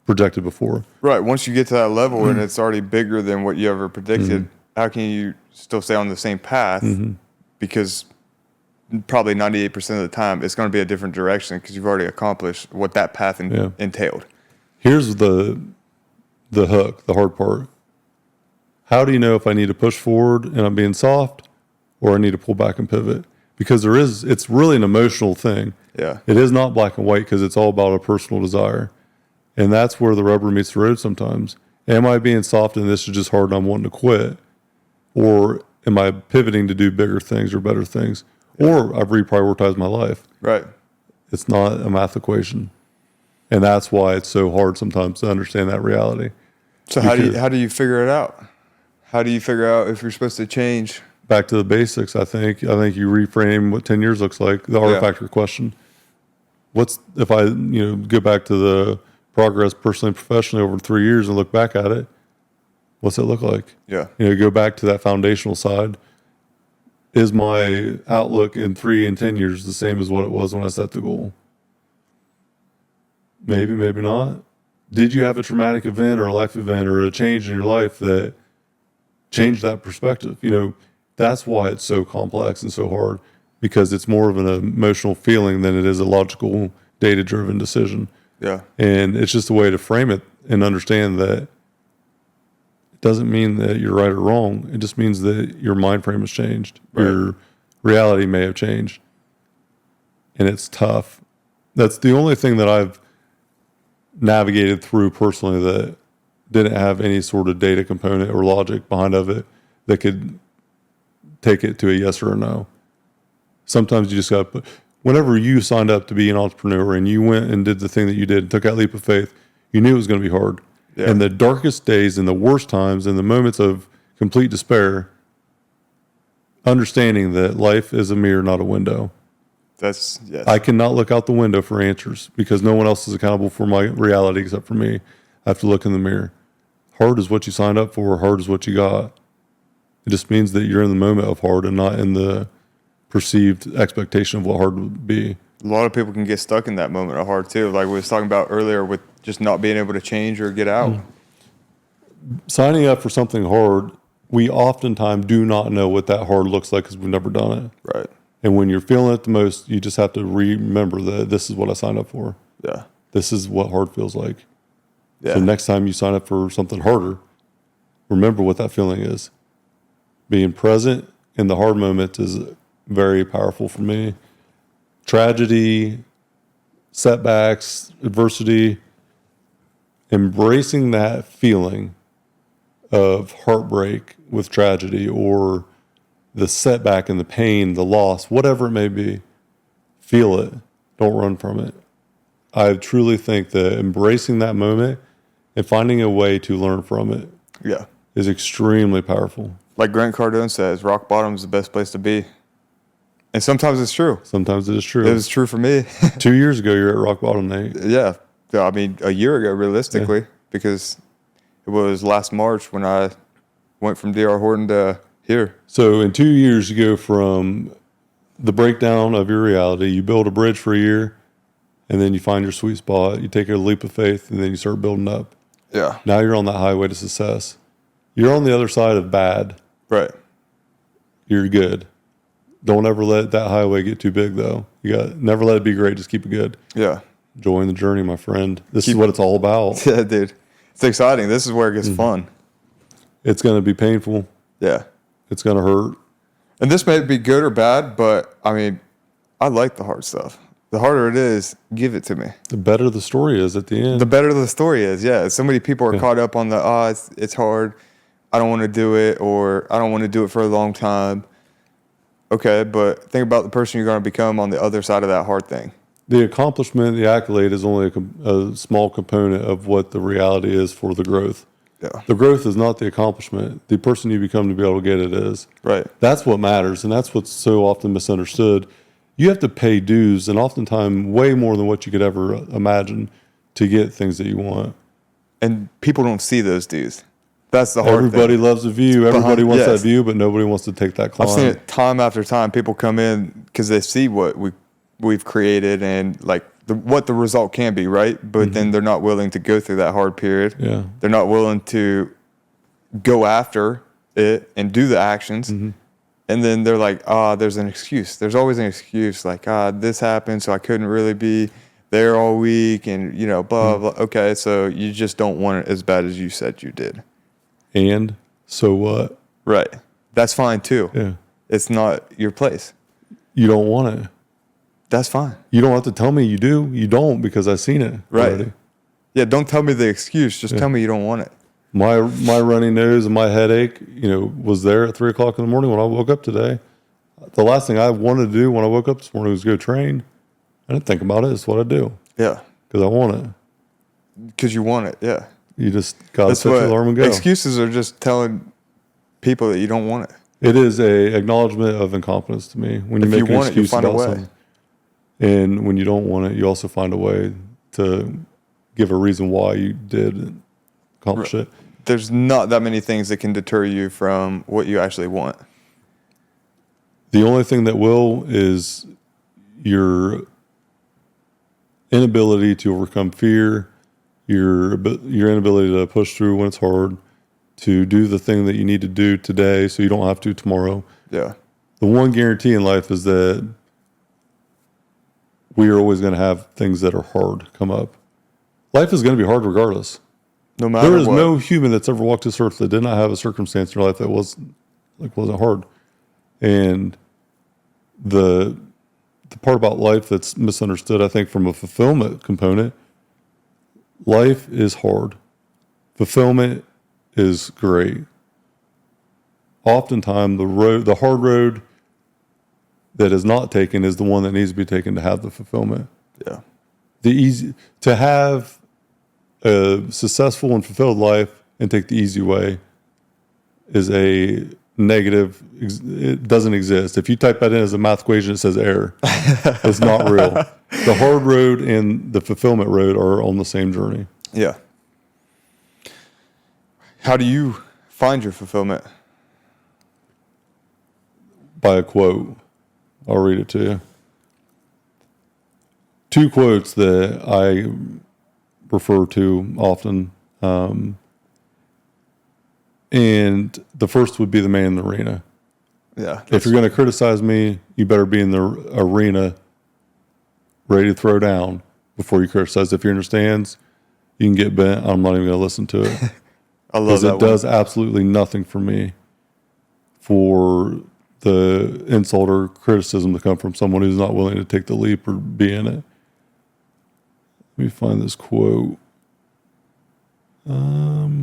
projected before. Right. Once you get to that level and it's already bigger than what you ever predicted, how can you still stay on the same path? Because probably 98% of the time, it's going to be a different direction because you've already accomplished what that path entailed. Here's the hook, the hard part. How do you know if I need to push forward and I'm being soft or I need to pull back and pivot? Because it's really an emotional thing. Yeah. It is not black and white because it's all about a personal desire. And that's where the rubber meets the road sometimes. Am I being soft and this is just hard and I'm wanting to quit? Or am I pivoting to do bigger things or better things? Or I've reprioritized my life. Right. It's not a math equation. And that's why it's so hard sometimes to understand that reality. So how do you figure it out? How do you figure out if you're supposed to change? Back to the basics, I think. I think you reframe what 10 years looks like, the R factor question. What's, if I go back to the progress personally and professionally over 3 years and look back at it, what's it look like? Yeah. Go back to that foundational side. Is my outlook in 3 and 10 years the same as what it was when I set the goal? Maybe, maybe not. Did you have a traumatic event or a life event or a change in your life that changed that perspective? That's why it's so complex and so hard, because it's more of an emotional feeling than it is a logical, data-driven decision. Yeah. And it's just a way to frame it and understand that it doesn't mean that you're right or wrong. It just means that your mind frame has changed. Right. Your reality may have changed. And it's tough. That's the only thing that I've navigated through personally that didn't have any sort of data component or logic behind of it that could take it to a yes or a no. Sometimes you just got to put, whenever you signed up to be an entrepreneur and you went and did the thing that you did and took that leap of faith, you knew it was going to be hard. Yeah. And the darkest days and the worst times and the moments of complete despair, understanding that life is a mirror, not a window. Yes. I cannot look out the window for answers because no one else is accountable for my reality except for me. I have to look in the mirror. Hard is what you signed up for. Hard is what you got. It just means that you're in the moment of hard and not in the perceived expectation of what hard would be. A lot of people can get stuck in that moment of hard too. Like we was talking about earlier with just not being able to change or get out. Signing up for something hard, we oftentimes do not know what that hard looks like because we've never done it. Right. And when you're feeling it the most, you just have to remember that this is what I signed up for. Yeah. This is what hard feels like. Yeah. So next time you sign up for something harder, remember what that feeling is. Being present in the hard moment is very powerful for me. Tragedy, setbacks, adversity, embracing that feeling of heartbreak with tragedy or the setback and the pain, the loss, whatever it may be, feel it. Don't run from it. I truly think that embracing that moment and finding a way to learn from it is extremely powerful. Like Grant Cardone says, rock bottom is the best place to be. And sometimes it's true. Sometimes it is true. It was true for me. 2 years ago, you're at rock bottom, Nate. Yeah. I mean, a year ago, realistically, because it was last March when I went from D.R. Horton to here. So in 2 years, you go from the breakdown of your reality, you build a bridge for a year, and then you find your sweet spot. You take a leap of faith, and then you start building up. Yeah. Now you're on that highway to success. You're on the other side of bad. Right. You're good. Don't ever let that highway get too big, though. Never let it be great. Just keep it good. Yeah. Enjoying the journey, my friend. This is what it's all about. Yeah, dude. It's exciting. This is where it gets fun. It's going to be painful. Yeah. It's going to hurt. And this may be good or bad, but I mean, I like the hard stuff. The harder it is, give it to me. The better the story is at the end. The better the story is, yeah. So many people are caught up on it's hard, I don't want to do it, or I don't want to do it for a long time. Okay, but think about the person you're going to become on the other side of that hard thing. The accomplishment, the accolade is only a small component of what the reality is for the growth. Yeah. The growth is not the accomplishment. The person you become to be able to get it is. Right. That's what matters, and that's what's so often misunderstood. You have to pay dues, and oftentimes way more than what you could ever imagine to get things that you want. And people don't see those dues. That's the hard thing. Everybody loves a view. Everybody wants that view, but nobody wants to take that climb. I've seen it time after time. People come in because they see what we've created and like what the result can be, right? But then they're not willing to go through that hard period. Yeah. They're not willing to go after it and do the actions. And then they're like, there's an excuse. There's always an excuse like, this happened, so I couldn't really be there all week and, blah, blah. Okay, so you just don't want it as bad as you said you did. And so what? Right. That's fine too. Yeah. It's not your place. You don't want it. That's fine. You don't have to tell me you do. You don't, because I've seen it Right. already. Yeah, don't tell me the excuse. Just tell me you don't want it. My runny nose and my headache, was there at 3 o'clock in the morning when I woke up today. The last thing I wanted to do when I woke up this morning was go train. I didn't think about it. It's what I do Yeah. because I want it. Because you want it. Yeah. You just got to That's set the alarm and go. Excuses are just telling people that you don't want it. It is a acknowledgement of incompetence to me when you If make you an want it, you excuse find a about way. something. And when you don't want it, you also find a way to give a reason why you did accomplish it. There's not that many things that can deter you from what you actually want. The only thing that will is your inability to overcome fear, your inability to push through when it's hard, to do the thing that you need to do today so you don't have to tomorrow. Yeah. The one guarantee in life is that we are always going to have things that are hard come up. Life is going to be hard regardless. No matter There is what. no human that's ever walked this earth that did not have a circumstance in their life that wasn't hard. And the part about life that's misunderstood, I think, from a fulfillment component, life is hard. Fulfillment is great. Oftentimes, the hard road that is not taken is the one that needs to be taken to have the fulfillment. Yeah. To have a successful and fulfilled life and take the easy way is a negative. It doesn't exist. If you type that in as a math equation, it says error. It's not real. The hard road and the fulfillment road are on the same journey. Yeah. How do you find your fulfillment? By a quote. I'll read it to you. 2 quotes that I refer to often. And the first would be the man in the arena. Yeah. If you're going to criticize me, you better be in the arena ready to throw down before you criticize. If you're in the stands, you can get bent. I'm not even going to listen to it. I love Because that it does absolutely nothing for me for the insult or criticism to come from someone who's not willing to take the leap or be in it. Let me find this quote. I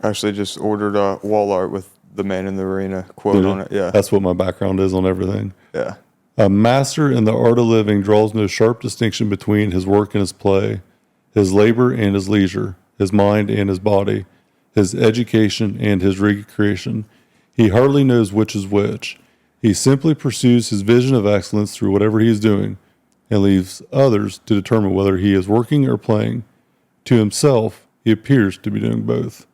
actually just ordered a wall art with the man in the arena quote on it. Yeah. That's what my background is on everything. Yeah. A master in the art of living draws no sharp distinction between his work and his play, his labor and his leisure, his mind and his body, his education and his recreation. He hardly knows which is which. He simply pursues his vision of excellence through whatever he is doing and leaves others to determine whether he is working or playing. To himself, he appears to be doing both.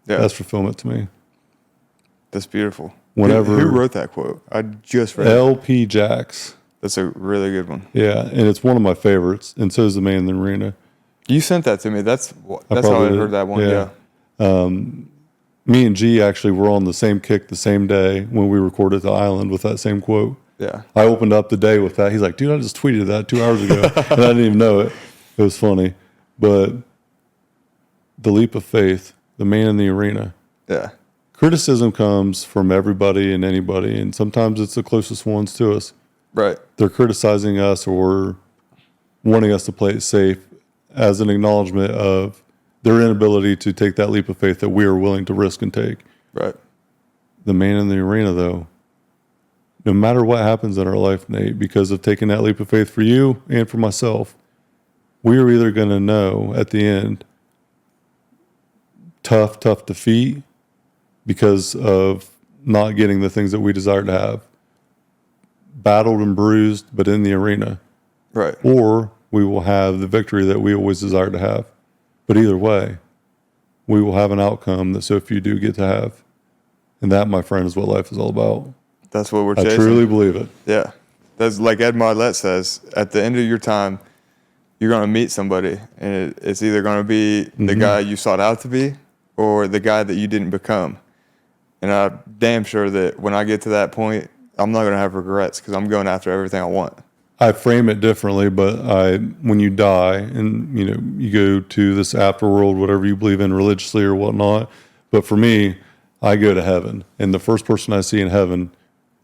Yeah. That's fulfillment to me. That's beautiful. Whenever Who wrote that quote? I just read it. L.P. Jacks. That's a really good one. Yeah, and it's one of my favorites, and so is the man in the arena. You sent that to me. That's how I probably heard that one. did, Yeah. Me and G actually were on the same kick the same day when we recorded The Island with that same quote. Yeah. I opened up the day with that. He's like, dude, I just tweeted that 2 hours ago, and I didn't even know it. It was funny. But the leap of faith, the man in the arena, Yeah. criticism comes from everybody and anybody, and sometimes it's the closest ones to us. Right. They're criticizing us or wanting us to play it safe as an acknowledgement of their inability to take that leap of faith that we are willing to risk and take. Right. The man in the arena, though, no matter what happens in our life, Nate, because of taking that leap of faith for you and for myself, we are either going to know at the end tough defeat because of not getting the things that we desire to have, battled and bruised, but in the arena. Right. Or we will have the victory that we always desire to have. But either way, we will have an outcome that so few do get to have. And that, my friend, is what life is all about. That's what we're chasing. I truly believe it. Yeah. That's like Ed Marlette says, at the end of your time, you're going to meet somebody, and it's either going to be the guy you sought out to be or the guy that you didn't become. And I'm damn sure that when I get to that point, I'm not going to have regrets because I'm going after everything I want. I frame it differently, but when you die and, you go to this afterworld, whatever you believe in religiously or whatnot, but for me, I go to heaven, and the first person I see in heaven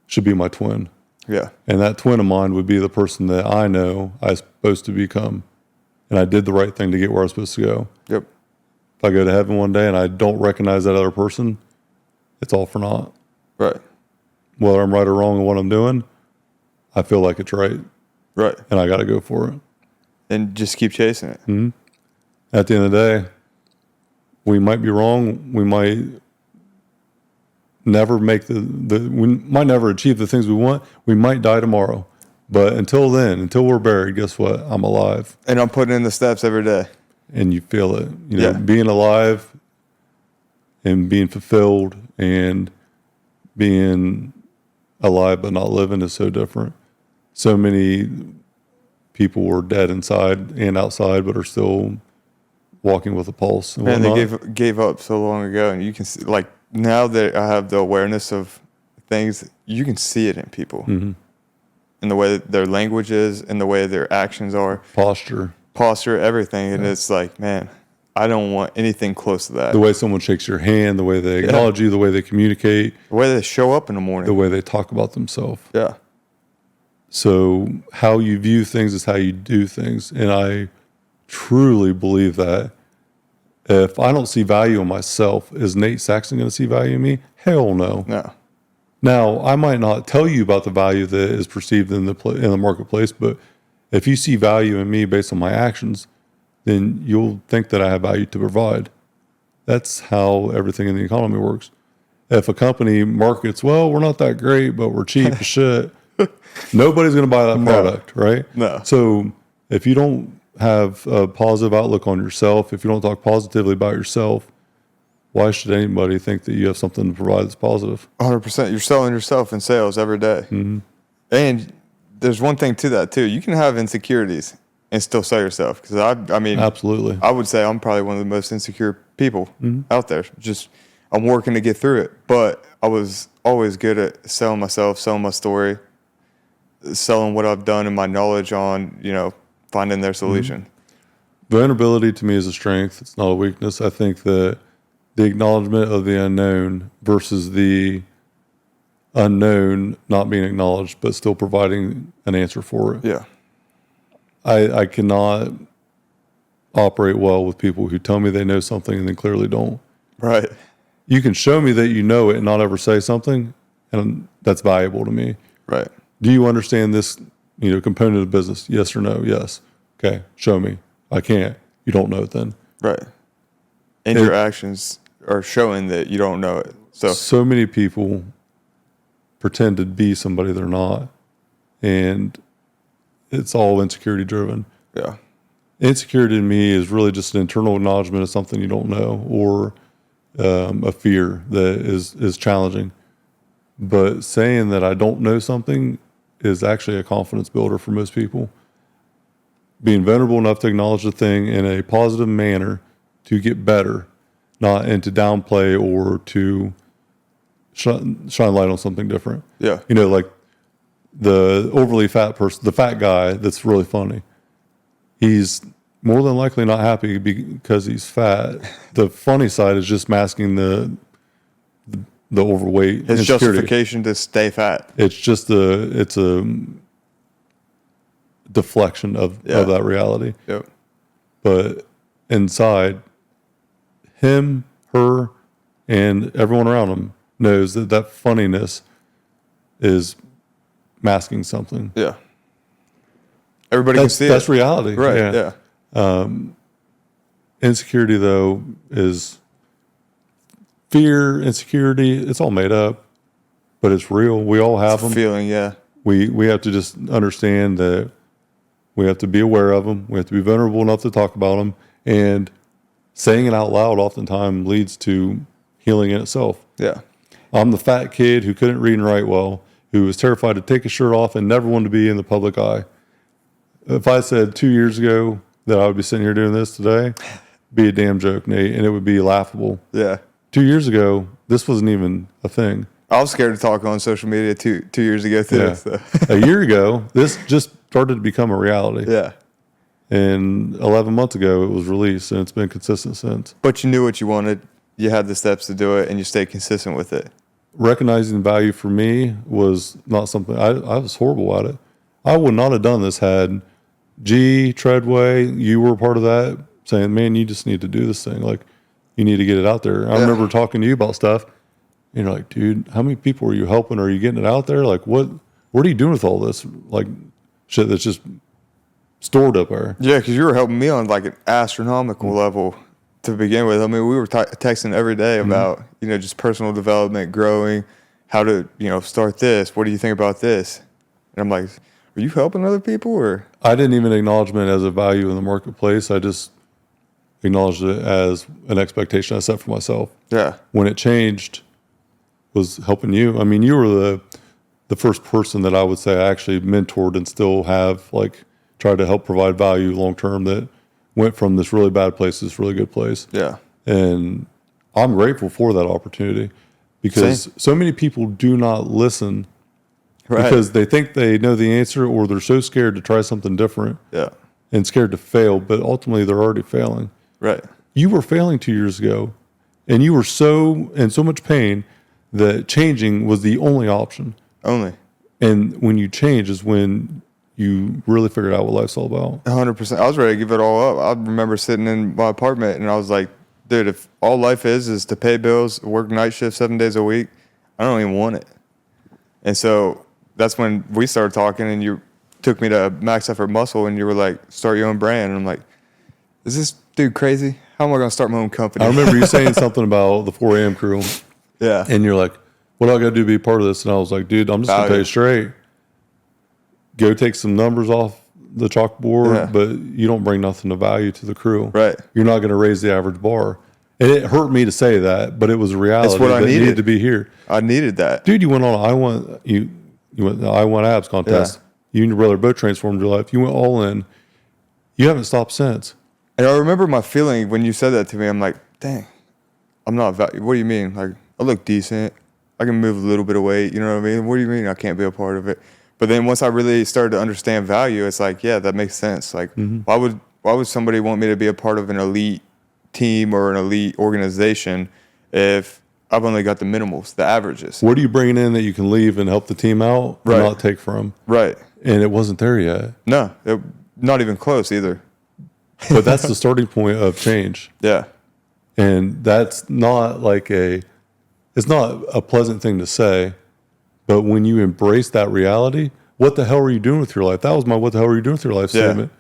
should be my twin. Yeah. And that twin of mine would be the person that I know I was supposed to become. And I did the right thing to get where I was supposed to go. Yep. If I go to heaven one day and I don't recognize that other person, it's all for naught. Right. Whether I'm right or wrong in what I'm doing, I feel like it's right. Right. And I got to go for it. And just keep chasing it. Mm-hmm. At the end of the day, we might be wrong. We might never make we might never achieve the things we want. We might die tomorrow. But until then, until we're buried, guess what? I'm alive. And I'm putting in the steps every day. And you feel it. Being alive and being fulfilled and being alive but not living is so different. So many people were dead inside and outside but are still walking with a pulse and whatnot. And they gave up so long ago. And you can see, like, now that I have the awareness of things, you can see it in people. Mm-hmm. In the way that their language is, in the way their actions are. Posture, everything. And it's like, man, I don't want anything close to that. The way someone shakes your hand, the way they acknowledge you, the way they communicate. The way they show up in the morning. The way they talk about themselves. Yeah. So how you view things is how you do things. And I truly believe that. If I don't see value in myself, is Nate Saxton going to see value in me? Hell no. No. Now, I might not tell you about the value that is perceived in the marketplace, but if you see value in me based on my actions, then you'll think that I have value to provide. That's how everything in the economy works. If a company markets, well, we're not that great, but we're cheap as shit, nobody's going to buy that product, right? No. So if you don't have a positive outlook on yourself, if you don't talk positively about yourself, why should anybody think that you have something to provide that's positive? 100%. You're selling yourself in sales every day. Mm-hmm. And there's one thing to that, too. You can have insecurities and still sell yourself. Because, I mean, absolutely. I would say I'm probably one of the most insecure people out there. Just, I'm working to get through it. But I was always good at selling myself, selling my story, selling what I've done and my knowledge on, finding their solution. Mm-hmm. Vulnerability to me is a strength. It's not a weakness. I think that the acknowledgement of the unknown versus the unknown not being acknowledged, but still providing an answer for it. Yeah. I cannot operate well with people who tell me they know something and then clearly don't. Right. You can show me that you know it and not ever say something, and that's valuable to me. Right. Do you understand this, component of business? Yes or no? Yes. Okay. Show me. I can't. You don't know it then. Right. And your actions are showing that you don't know it. So many people pretend to be somebody they're not, and it's all insecurity driven. Yeah. Insecurity to me is really just an internal acknowledgement of something you don't know, or a fear that is challenging. But saying that I don't know something is actually a confidence builder for most people. Being vulnerable enough to acknowledge the thing in a positive manner to get better, not and to downplay or to shine light on something different. Yeah. Like the overly fat person, the fat guy that's really funny. He's more than likely not happy because he's fat. The funny side is just masking the the overweight His insecurity. justification to stay fat. It's just it's a deflection of that reality. Yep. But inside, him, her, and everyone around him knows that funniness is masking something. Yeah. Everybody can see that's it. reality. Right. Yeah. Insecurity, though, is fear, insecurity. It's all made up, but it's real. We all have them. Feeling. Yeah. We have to just understand that we have to be aware of them. We have to be vulnerable enough to talk about them. And saying it out loud oftentimes leads to healing in itself. Yeah. I'm the fat kid who couldn't read and write well, who was terrified to take his shirt off and never wanted to be in the public eye. If I said 2 years ago that I would be sitting here doing this today, be a damn joke, Nate, and it would be laughable. Yeah. 2 years ago, this wasn't even a thing. I was scared to talk on social media two years ago too. Yeah. So. A year ago, this just started to become a reality. Yeah. And 11 months ago, it was released, and it's been consistent since. But you knew what you wanted. You had the steps to do it, and you stayed consistent with it. Recognizing value for me was not something, I was horrible at it. I would not have done this had Treadway, you were part of that, saying, man, you just need to do this thing. Like, you need to get it out there. I remember talking to you about stuff. And you're like, dude, how many people are you helping? Are you getting it out there? Like, what are you doing with all this? Like, shit that's just stored up there. Yeah, because you were helping me on like an astronomical level to begin with. I mean, we were texting every day about, just personal development, growing, how to, start this. What do you think about this? And I'm like, are you helping other people or? I didn't even acknowledge it as a value in the marketplace. I just acknowledged it as an expectation I set for myself. Yeah. When it changed, was helping you. I mean, you were the first person that I would say I actually mentored and still have tried to help provide value long term that went from this really bad place to this really good place. Yeah. And I'm grateful for that opportunity because so many people do not listen because they think they know the answer or they're so scared to try something different. Yeah. And scared to fail, but ultimately they're already failing. Right. You were failing 2 years ago and you were so in so much pain that changing was the only option. Only. And when you change is when you really figured out what life's all about. 100%. I was ready to give it all up. I remember sitting in my apartment and I was like, dude, if all life is to pay bills, work night shift 7 days a week, I don't even want it. And so that's when we started talking and you took me to Max Effort Muscle and you were like, start your own brand. And I'm like, is this dude crazy? How am I going to start my own company? I remember you saying something about the 4 a.m. crew. Yeah. And you're like, what do I got to do to be part of this? And I was like, dude, I'm just going to tell you straight. Go take some numbers off the chalkboard, but you don't bring nothing of value to the crew. Right. You're not going to raise the average bar. And it hurt me to say that, but it was a reality. That's what I needed to be here. I needed that. Dude, you went on you went the I Want Abs contest. You and your brother both transformed your life. You went all in. You haven't stopped since. And I remember my feeling when you said that to me. I'm like, dang, I'm not what do you mean? Like, I look decent. I can move a little bit of weight. You know what I mean? What do you mean I can't be a part of it? But then once I really started to understand value, it's like, yeah, that makes sense. Like, why would somebody want me to be a part of an elite team or an elite organization if I've only got the minimals, the averages? What are you bringing in that you can leave and help the team out and not take from? Right. And it wasn't there yet. No, not even close either. But that's the starting point of change. Yeah. And that's not it's not a pleasant thing to say, but when you embrace that reality, what the hell are you doing with your life? That was my what the hell are you doing with your life statement.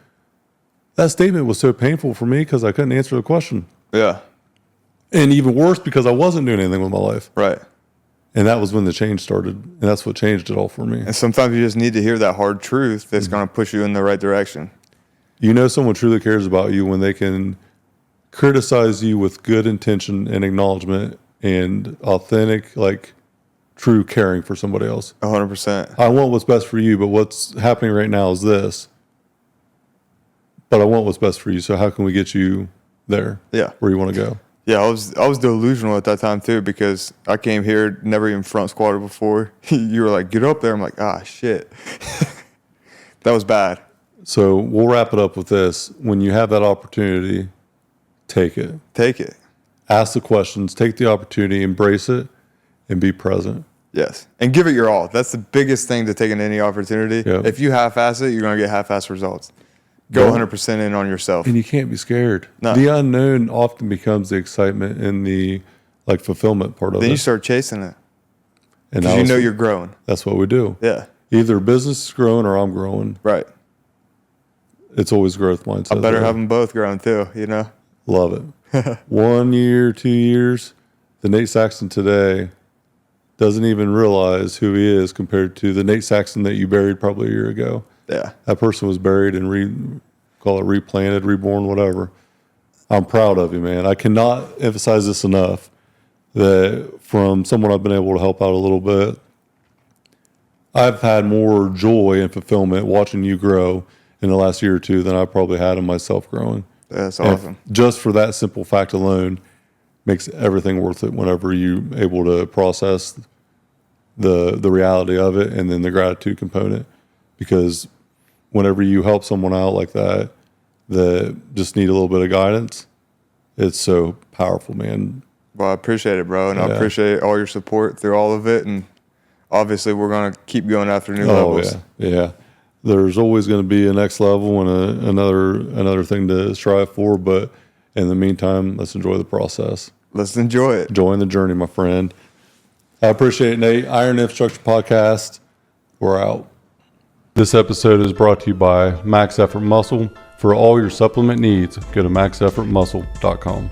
That statement was so painful for me because I couldn't answer the question. Yeah. And even worse because I wasn't doing anything with my life. Right. And that was when the change started. And that's what changed it all for me. And sometimes you just need to hear that hard truth that's going to push you in the right direction. You know someone truly cares about you when they can criticize you with good intention and acknowledgement and authentic, true caring for somebody else. 100%. I want what's best for you, but what's happening right now is this. But I want what's best for you, so how can we get you there? Yeah. Where you want to go? Yeah, I was delusional at that time too because I came here, never even front squatted before. You were like, get up there. I'm like, shit. That was bad. So we'll wrap it up with this. When you have that opportunity, take it. Take it. Ask the questions, take the opportunity, embrace it, and be present. Yes. And give it your all. That's the biggest thing to take in any opportunity. Yep. If you half-ass it, you're going to get half-ass results. Go 100% in on yourself. And you can't be scared. No. The unknown often becomes the excitement and the fulfillment part of it. Then you start chasing it. And Because you know you're growing. That's what we do. Yeah. Either business is growing or I'm growing. Right. It's always growth mindset. I better have them both growing too, you know? Love it. 1 year, 2 years, the Nate Saxton today doesn't even realize who he is compared to the Nate Saxton that you buried probably a year ago. Yeah. That person was buried and replanted, reborn, whatever. I'm proud of you, man. I cannot emphasize this enough that from someone I've been able to help out a little bit, I've had more joy and fulfillment watching you grow in the last year or two than I probably had in myself growing. That's awesome. And just for that simple fact alone makes everything worth it whenever you're able to process the reality of it and then the gratitude component. Because whenever you help someone out like that just need a little bit of guidance, it's so powerful, man. Well, I appreciate it, bro. And I appreciate all your support through all of it. And obviously, we're going to keep going after new levels. Yeah. There's always going to be a next level and another thing to strive for. But in the meantime, let's enjoy the process. Let's enjoy it. Enjoying the journey, my friend. I appreciate it, Nate. Iron Infrastructure Podcast. We're out. This episode is brought to you by Max Effort Muscle. For all your supplement needs, go to maxeffortmuscle.com.